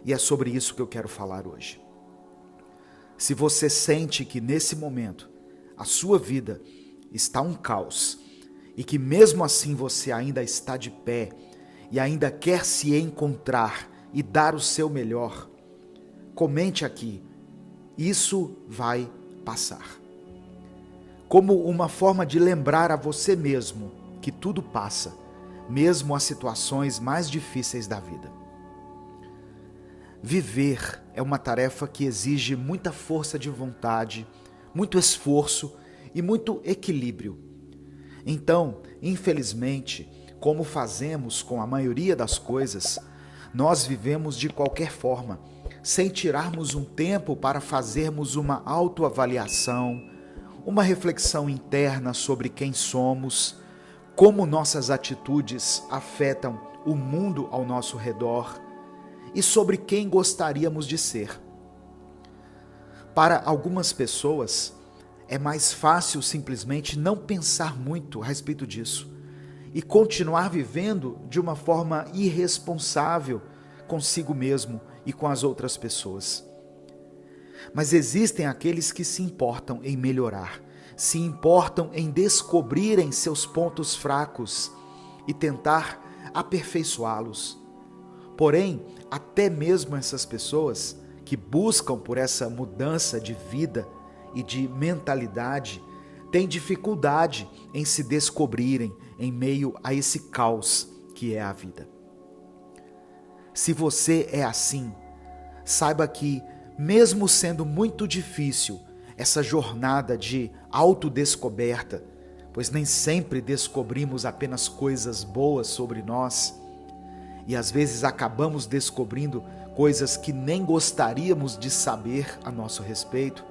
E é sobre isso que eu quero falar hoje. Se você sente que nesse momento a sua vida está um caos e que mesmo assim você ainda está de pé e ainda quer se encontrar e dar o seu melhor, comente aqui, isso vai passar. Como uma forma de lembrar a você mesmo que tudo passa, mesmo as situações mais difíceis da vida. Viver é uma tarefa que exige muita força de vontade, muito esforço e muito equilíbrio. Então, infelizmente, como fazemos com a maioria das coisas, nós vivemos de qualquer forma, sem tirarmos um tempo para fazermos uma autoavaliação, uma reflexão interna sobre quem somos, como nossas atitudes afetam o mundo ao nosso redor e sobre quem gostaríamos de ser. Para algumas pessoas, é mais fácil simplesmente não pensar muito a respeito disso e continuar vivendo de uma forma irresponsável consigo mesmo e com as outras pessoas. Mas existem aqueles que se importam em melhorar, se importam em descobrirem seus pontos fracos e tentar aperfeiçoá-los. Porém, até mesmo essas pessoas que buscam por essa mudança de vida e de mentalidade, têm dificuldade em se descobrirem em meio a esse caos que é a vida. Se você é assim, saiba que, mesmo sendo muito difícil essa jornada de autodescoberta, pois nem sempre descobrimos apenas coisas boas sobre nós, e às vezes acabamos descobrindo coisas que nem gostaríamos de saber a nosso respeito,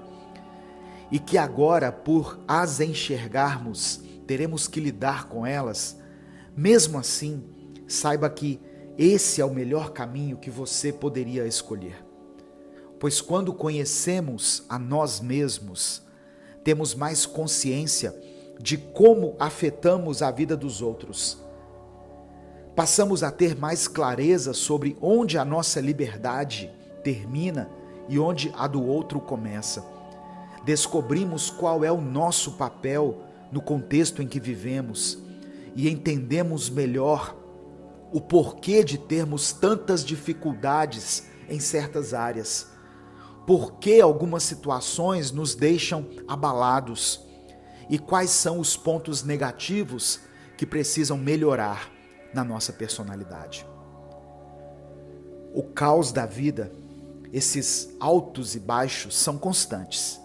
e que agora, por as enxergarmos, teremos que lidar com elas, mesmo assim, saiba que esse é o melhor caminho que você poderia escolher. Pois quando conhecemos a nós mesmos, temos mais consciência de como afetamos a vida dos outros. Passamos a ter mais clareza sobre onde a nossa liberdade termina e onde a do outro começa. Descobrimos qual é o nosso papel no contexto em que vivemos e entendemos melhor o porquê de termos tantas dificuldades em certas áreas, por que algumas situações nos deixam abalados e quais são os pontos negativos que precisam melhorar na nossa personalidade. O caos da vida, esses altos e baixos, são constantes.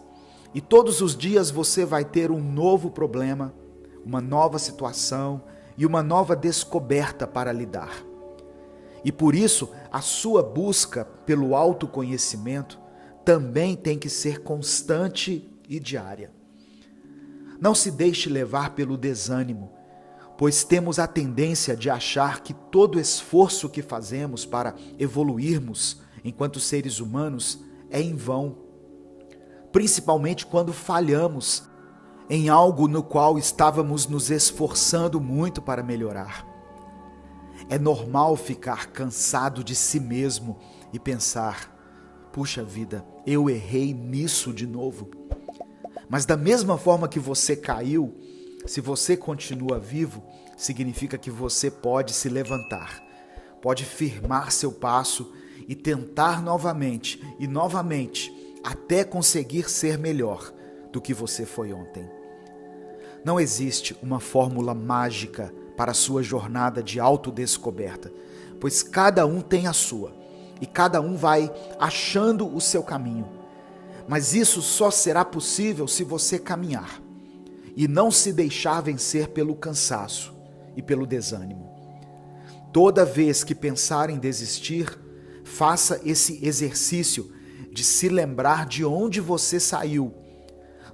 E todos os dias você vai ter um novo problema, uma nova situação e uma nova descoberta para lidar. E por isso, a sua busca pelo autoconhecimento também tem que ser constante e diária. Não se deixe levar pelo desânimo, pois temos a tendência de achar que todo esforço que fazemos para evoluirmos enquanto seres humanos é em vão, principalmente quando falhamos em algo no qual estávamos nos esforçando muito para melhorar. É normal ficar cansado de si mesmo e pensar: puxa vida, eu errei nisso de novo. Mas da mesma forma que você caiu, se você continua vivo, significa que você pode se levantar, pode firmar seu passo e tentar novamente e novamente, até conseguir ser melhor do que você foi ontem. Não existe uma fórmula mágica para a sua jornada de autodescoberta, pois cada um tem a sua e cada um vai achando o seu caminho. Mas isso só será possível se você caminhar e não se deixar vencer pelo cansaço e pelo desânimo. Toda vez que pensar em desistir, faça esse exercício de se lembrar de onde você saiu,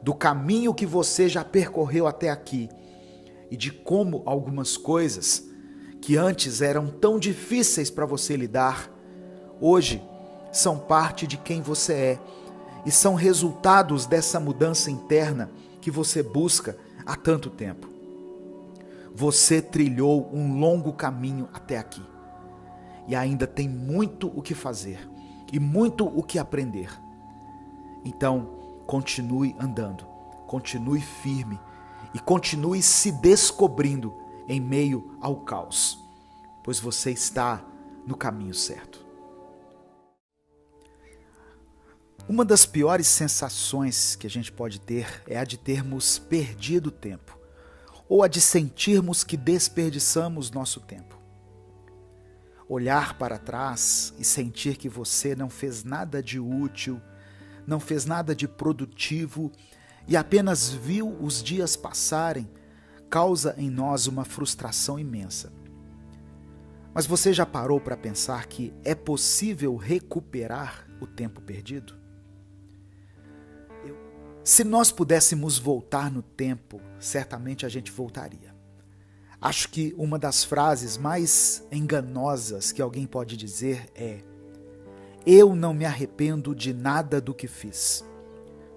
do caminho que você já percorreu até aqui e de como algumas coisas que antes eram tão difíceis para você lidar, hoje são parte de quem você é e são resultados dessa mudança interna que você busca há tanto tempo. Você trilhou um longo caminho até aqui e ainda tem muito o que fazer e muito o que aprender. Então, continue andando, continue firme e continue se descobrindo em meio ao caos, pois você está no caminho certo. Uma das piores sensações que a gente pode ter é a de termos perdido tempo, ou a de sentirmos que desperdiçamos nosso tempo. Olhar para trás e sentir que você não fez nada de útil, não fez nada de produtivo e apenas viu os dias passarem, causa em nós uma frustração imensa. Mas você já parou para pensar que é possível recuperar o tempo perdido? Se nós pudéssemos voltar no tempo, certamente a gente voltaria. Acho que uma das frases mais enganosas que alguém pode dizer é: eu não me arrependo de nada do que fiz,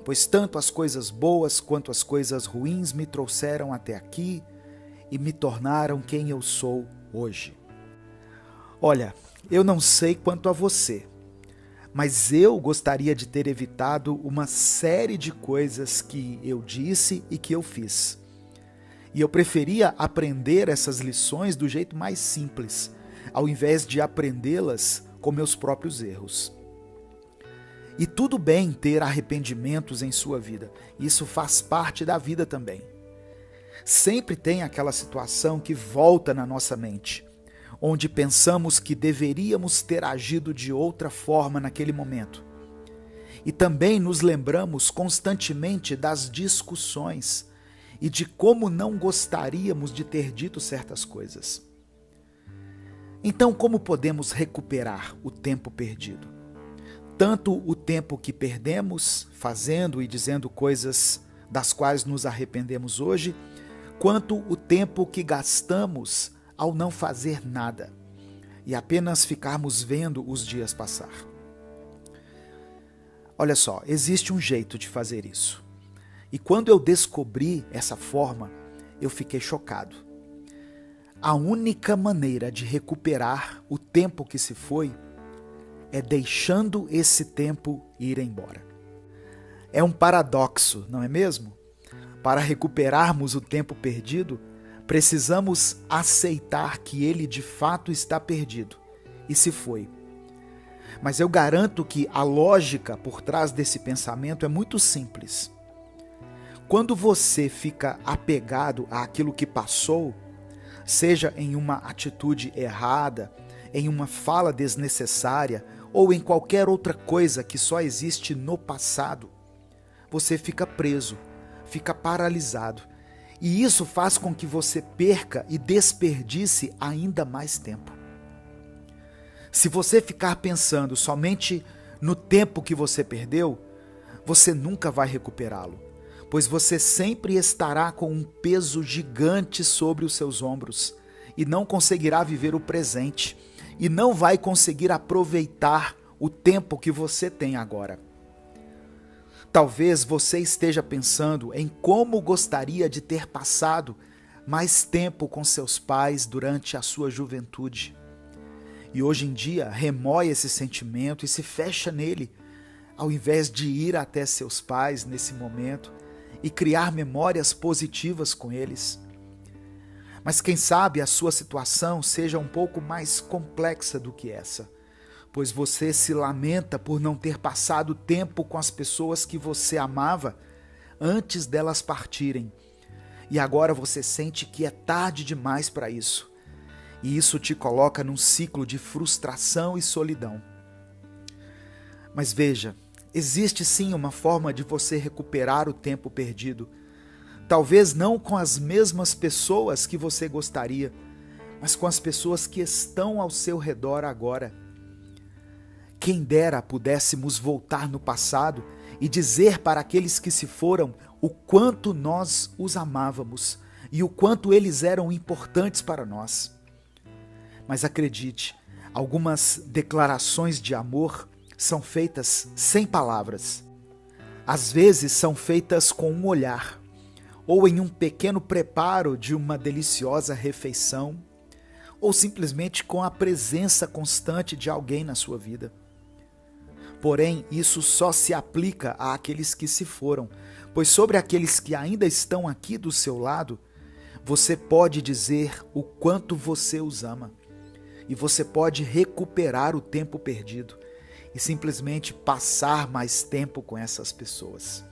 pois tanto as coisas boas quanto as coisas ruins me trouxeram até aqui e me tornaram quem eu sou hoje. Olha, eu não sei quanto a você, mas eu gostaria de ter evitado uma série de coisas que eu disse e que eu fiz. E eu preferia aprender essas lições do jeito mais simples, ao invés de aprendê-las com meus próprios erros. E tudo bem ter arrependimentos em sua vida, isso faz parte da vida também. Sempre tem aquela situação que volta na nossa mente, onde pensamos que deveríamos ter agido de outra forma naquele momento. E também nos lembramos constantemente das discussões e de como não gostaríamos de ter dito certas coisas. Então, como podemos recuperar o tempo perdido? Tanto o tempo que perdemos fazendo e dizendo coisas das quais nos arrependemos hoje, quanto o tempo que gastamos ao não fazer nada e apenas ficarmos vendo os dias passar. Olha só, existe um jeito de fazer isso. E quando eu descobri essa forma, eu fiquei chocado. A única maneira de recuperar o tempo que se foi é deixando esse tempo ir embora. É um paradoxo, não é mesmo? Para recuperarmos o tempo perdido, precisamos aceitar que ele de fato está perdido e se foi. Mas eu garanto que a lógica por trás desse pensamento é muito simples. Quando você fica apegado àquilo que passou, seja em uma atitude errada, em uma fala desnecessária ou em qualquer outra coisa que só existe no passado, você fica preso, fica paralisado E isso faz com que você perca e desperdice ainda mais tempo. Se você ficar pensando somente no tempo que você perdeu, você nunca vai recuperá-lo, pois você sempre estará com um peso gigante sobre os seus ombros e não conseguirá viver o presente e não vai conseguir aproveitar o tempo que você tem agora. Talvez você esteja pensando em como gostaria de ter passado mais tempo com seus pais durante a sua juventude. E hoje em dia remói esse sentimento e se fecha nele, ao invés de ir até seus pais nesse momento e criar memórias positivas com eles. Mas quem sabe a sua situação seja um pouco mais complexa do que essa, pois você se lamenta por não ter passado tempo com as pessoas que você amava antes delas partirem. E agora você sente que é tarde demais para isso. E isso te coloca num ciclo de frustração e solidão. Mas veja, existe sim uma forma de você recuperar o tempo perdido. Talvez não com as mesmas pessoas que você gostaria, mas com as pessoas que estão ao seu redor agora. Quem dera pudéssemos voltar no passado e dizer para aqueles que se foram o quanto nós os amávamos e o quanto eles eram importantes para nós. Mas acredite, algumas declarações de amor são feitas sem palavras. Às vezes são feitas com um olhar, ou em um pequeno preparo de uma deliciosa refeição, ou simplesmente com a presença constante de alguém na sua vida. Porém, isso só se aplica àqueles que se foram, pois sobre aqueles que ainda estão aqui do seu lado, você pode dizer o quanto você os ama. E você pode recuperar o tempo perdido e simplesmente passar mais tempo com essas pessoas.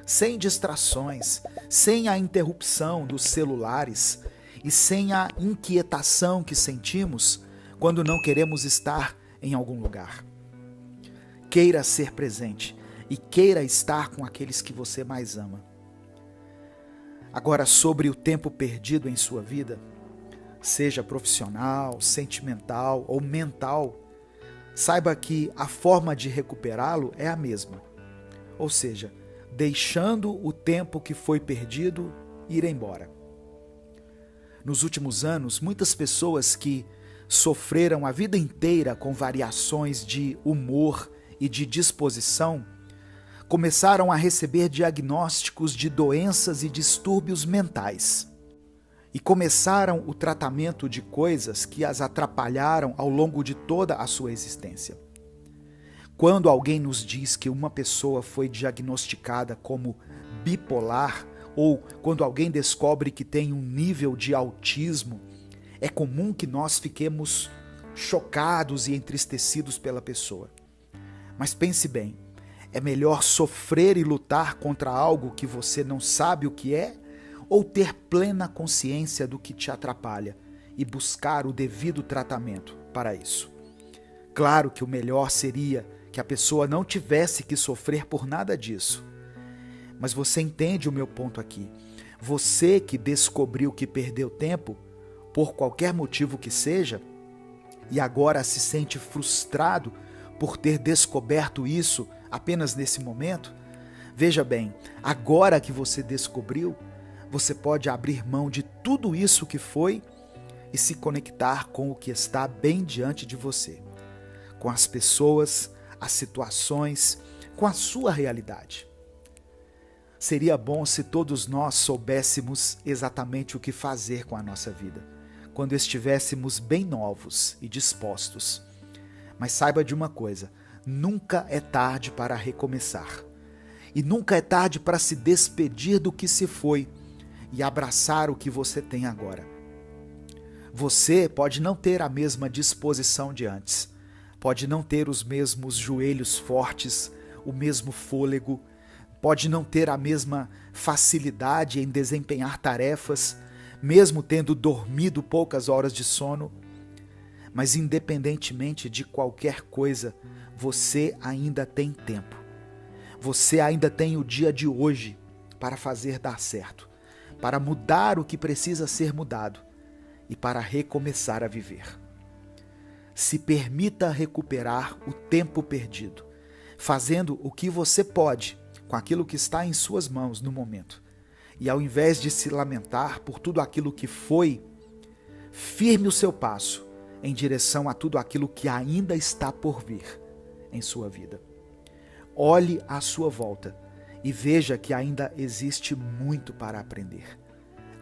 Sem distrações, sem a interrupção dos celulares e sem a inquietação que sentimos quando não queremos estar em algum lugar. Queira ser presente e queira estar com aqueles que você mais ama. Agora, sobre o tempo perdido em sua vida, seja profissional, sentimental ou mental, saiba que a forma de recuperá-lo é a mesma. Ou seja, deixando o tempo que foi perdido ir embora. Nos últimos anos, muitas pessoas que sofreram a vida inteira com variações de humor e de disposição, começaram a receber diagnósticos de doenças e distúrbios mentais. E começaram o tratamento de coisas que as atrapalharam ao longo de toda a sua existência. Quando alguém nos diz que uma pessoa foi diagnosticada como bipolar, ou quando alguém descobre que tem um nível de autismo, é comum que nós fiquemos chocados e entristecidos pela pessoa. Mas pense bem, é melhor sofrer e lutar contra algo que você não sabe o que é, ou ter plena consciência do que te atrapalha e buscar o devido tratamento para isso? Claro que o melhor seria que a pessoa não tivesse que sofrer por nada disso. Mas você entende o meu ponto aqui. Você que descobriu que perdeu tempo, por qualquer motivo que seja, e agora se sente frustrado por ter descoberto isso apenas nesse momento, veja bem, agora que você descobriu, você pode abrir mão de tudo isso que foi e se conectar com o que está bem diante de você, com as pessoas, as situações, com a sua realidade. Seria bom se todos nós soubéssemos exatamente o que fazer com a nossa vida, quando estivéssemos bem novos e dispostos. Mas saiba de uma coisa, nunca é tarde para recomeçar. E nunca é tarde para se despedir do que se foi e abraçar o que você tem agora. Você pode não ter a mesma disposição de antes, pode não ter os mesmos joelhos fortes, o mesmo fôlego, pode não ter a mesma facilidade em desempenhar tarefas, mesmo tendo dormido poucas horas de sono. Mas independentemente de qualquer coisa, você ainda tem tempo. Você ainda tem o dia de hoje para fazer dar certo. para mudar o que precisa ser mudado e para recomeçar a viver. Se permita recuperar o tempo perdido, fazendo o que você pode com aquilo que está em suas mãos no momento. E ao invés de se lamentar por tudo aquilo que foi, firme o seu passo em direção a tudo aquilo que ainda está por vir em sua vida. Olhe à sua volta e veja que ainda existe muito para aprender.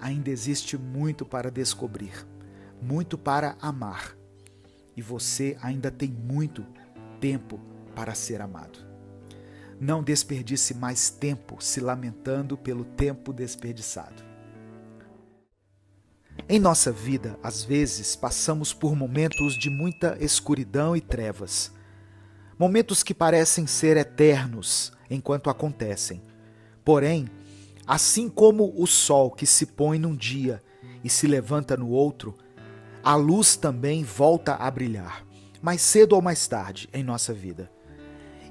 Ainda existe muito para descobrir, muito para amar. E você ainda tem muito tempo para ser amado. Não desperdice mais tempo se lamentando pelo tempo desperdiçado. Em nossa vida, às vezes, passamos por momentos de muita escuridão e trevas. Momentos que parecem ser eternos enquanto acontecem. Porém, assim como o sol que se põe num dia e se levanta no outro, a luz também volta a brilhar, mais cedo ou mais tarde em nossa vida.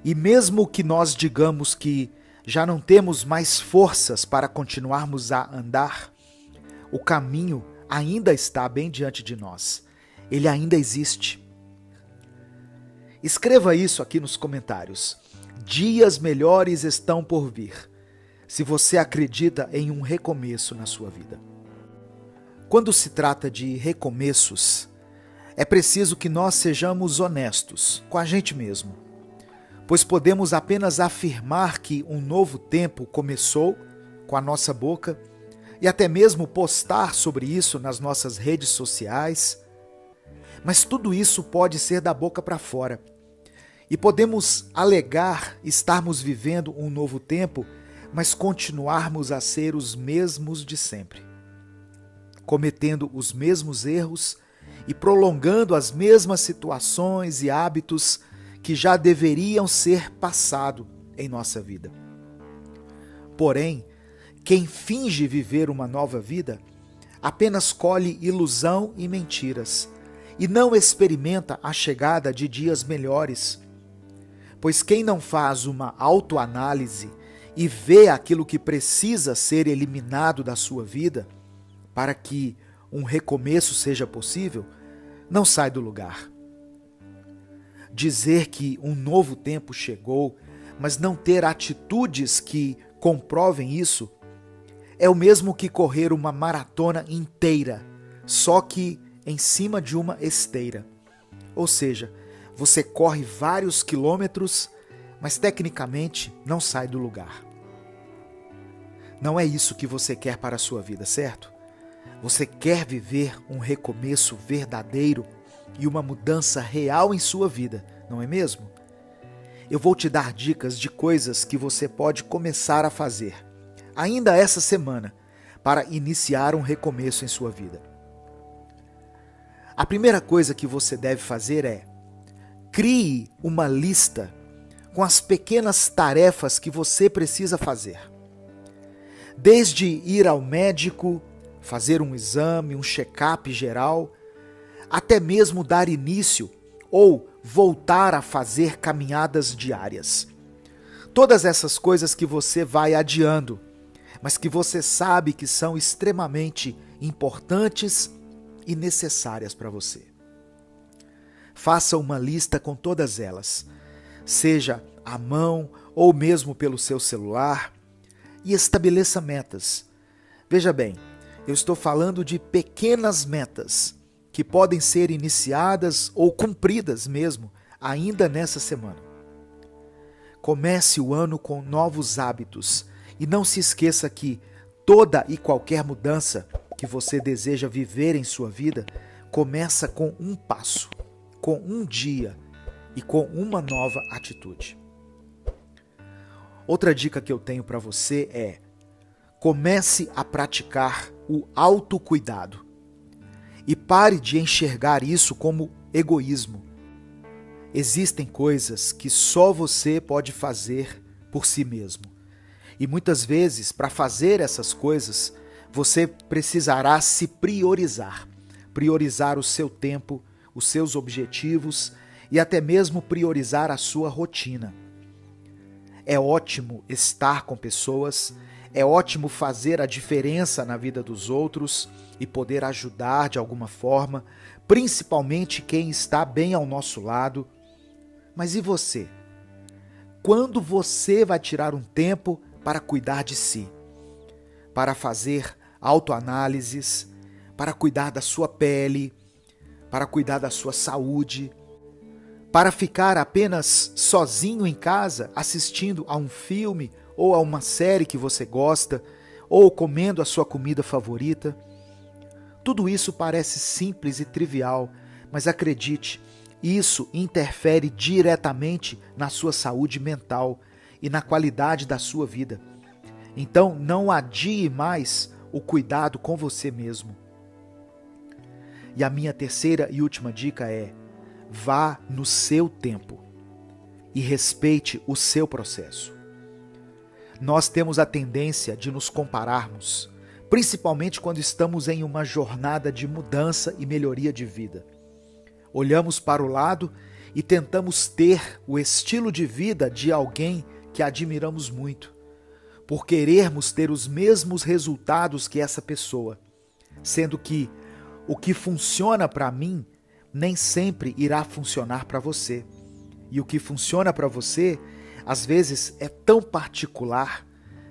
E mesmo que nós digamos que já não temos mais forças para continuarmos a andar, o caminho ainda está bem diante de nós. Ele ainda existe. Escreva isso aqui nos comentários. Dias melhores estão por vir, se você acredita em um recomeço na sua vida. Quando se trata de recomeços, é preciso que nós sejamos honestos com a gente mesmo, pois podemos apenas afirmar que um novo tempo começou com a nossa boca e até mesmo postar sobre isso nas nossas redes sociais, mas tudo isso pode ser da boca para fora. E podemos alegar estarmos vivendo um novo tempo, mas continuarmos a ser os mesmos de sempre, cometendo os mesmos erros e prolongando as mesmas situações e hábitos que já deveriam ser passado em nossa vida. Porém, quem finge viver uma nova vida apenas colhe ilusão e mentiras e não experimenta a chegada de dias melhores. Pois quem não faz uma autoanálise e vê aquilo que precisa ser eliminado da sua vida para que um recomeço seja possível, não sai do lugar. Dizer que um novo tempo chegou, mas não ter atitudes que comprovem isso, é o mesmo que correr uma maratona inteira, só que em cima de uma esteira. Ou seja, você corre vários quilômetros, mas tecnicamente não sai do lugar. Não é isso que você quer para a sua vida, certo? Você quer viver um recomeço verdadeiro e uma mudança real em sua vida, não é mesmo? Eu vou te dar dicas de coisas que você pode começar a fazer, ainda essa semana, para iniciar um recomeço em sua vida. A primeira coisa que você deve fazer é: crie uma lista com as pequenas tarefas que você precisa fazer. Desde ir ao médico, fazer um exame, um check-up geral, até mesmo dar início ou voltar a fazer caminhadas diárias. Todas essas coisas que você vai adiando, mas que você sabe que são extremamente importantes e necessárias para você. Faça uma lista com todas elas, seja à mão ou mesmo pelo seu celular, e estabeleça metas. Veja bem, eu estou falando de pequenas metas que podem ser iniciadas ou cumpridas mesmo ainda nessa semana. Comece o ano com novos hábitos e não se esqueça que toda e qualquer mudança que você deseja viver em sua vida começa com um passo, com um dia e com uma nova atitude. Outra dica que eu tenho para você é: comece a praticar o autocuidado e pare de enxergar isso como egoísmo. Existem coisas que só você pode fazer por si mesmo. E muitas vezes, para fazer essas coisas, você precisará se priorizar. Priorizar o seu tempo, os seus objetivos e até mesmo priorizar a sua rotina. É ótimo estar com pessoas, É ótimo fazer a diferença na vida dos outros e poder ajudar de alguma forma, principalmente quem está bem ao nosso lado. Mas e você? Quando você vai tirar um tempo para cuidar de si? Para fazer autoanálises, para cuidar da sua pele, para cuidar da sua saúde, para ficar apenas sozinho em casa assistindo a um filme ou a uma série que você gosta, ou comendo a sua comida favorita. Tudo isso parece simples e trivial, mas acredite, isso interfere diretamente na sua saúde mental e na qualidade da sua vida. Então, não adie mais o cuidado com você mesmo. E a minha terceira e última dica é: vá no seu tempo e respeite o seu processo. Nós temos a tendência de nos compararmos, principalmente quando estamos em uma jornada de mudança e melhoria de vida. Olhamos para o lado e tentamos ter o estilo de vida de alguém que admiramos muito, por querermos ter os mesmos resultados que essa pessoa, sendo que o que funciona para mim nem sempre irá funcionar para você. E o que funciona para você, às vezes, é tão particular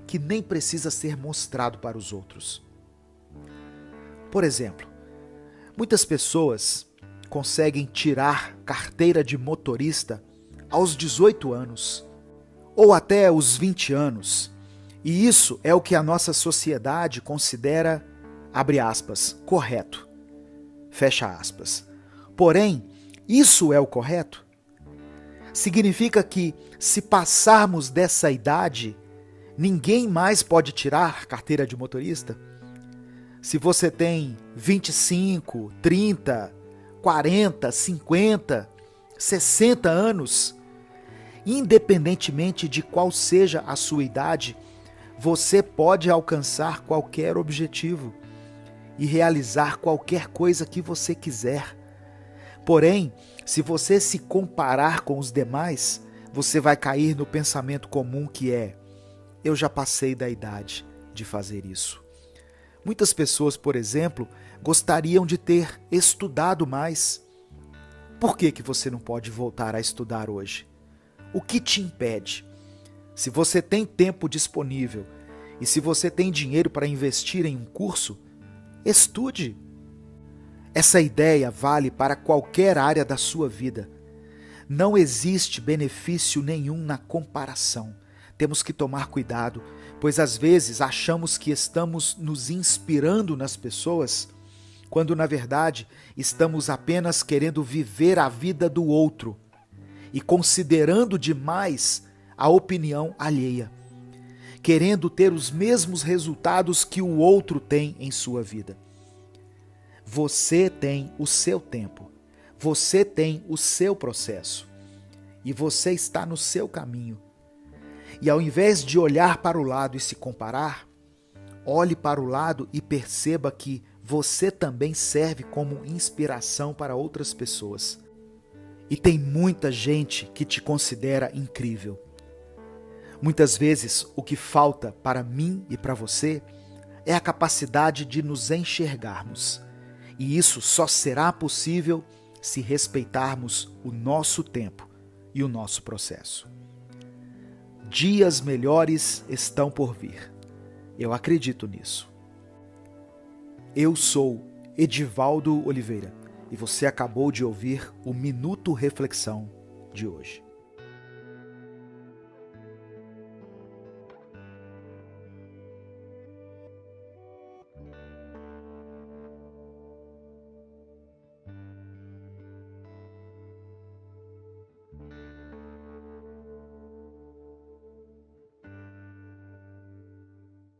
que nem precisa ser mostrado para os outros. Por exemplo, muitas pessoas conseguem tirar carteira de motorista aos 18 anos ou até os 20 anos. E isso é o que a nossa sociedade considera, abre aspas, correto, fecha aspas. Porém, isso é o correto? Significa que, se passarmos dessa idade, ninguém mais pode tirar carteira de motorista? Se você tem 25, 30, 40, 50, 60 anos, independentemente de qual seja a sua idade, você pode alcançar qualquer objetivo e realizar qualquer coisa que você quiser. Porém, se você se comparar com os demais, você vai cair no pensamento comum que é: eu já passei da idade de fazer isso. Muitas pessoas, por exemplo, gostariam de ter estudado mais. Por que você não pode voltar a estudar hoje? O que te impede? Se você tem tempo disponível e se você tem dinheiro para investir em um curso, estude. Essa ideia vale para qualquer área da sua vida. Não existe benefício nenhum na comparação. Temos que tomar cuidado, pois às vezes achamos que estamos nos inspirando nas pessoas, quando na verdade estamos apenas querendo viver a vida do outro e considerando demais a opinião alheia, querendo ter os mesmos resultados que o outro tem em sua vida. Você tem o seu tempo, você tem o seu processo e você está no seu caminho. E ao invés de olhar para o lado e se comparar, olhe para o lado e perceba que você também serve como inspiração para outras pessoas. E tem muita gente que te considera incrível. Muitas vezes o que falta para mim e para você é a capacidade de nos enxergarmos. E isso só será possível se respeitarmos o nosso tempo e o nosso processo. Dias melhores estão por vir. Eu acredito nisso. Eu sou Edivaldo Oliveira e você acabou de ouvir o Minuto Reflexão de hoje.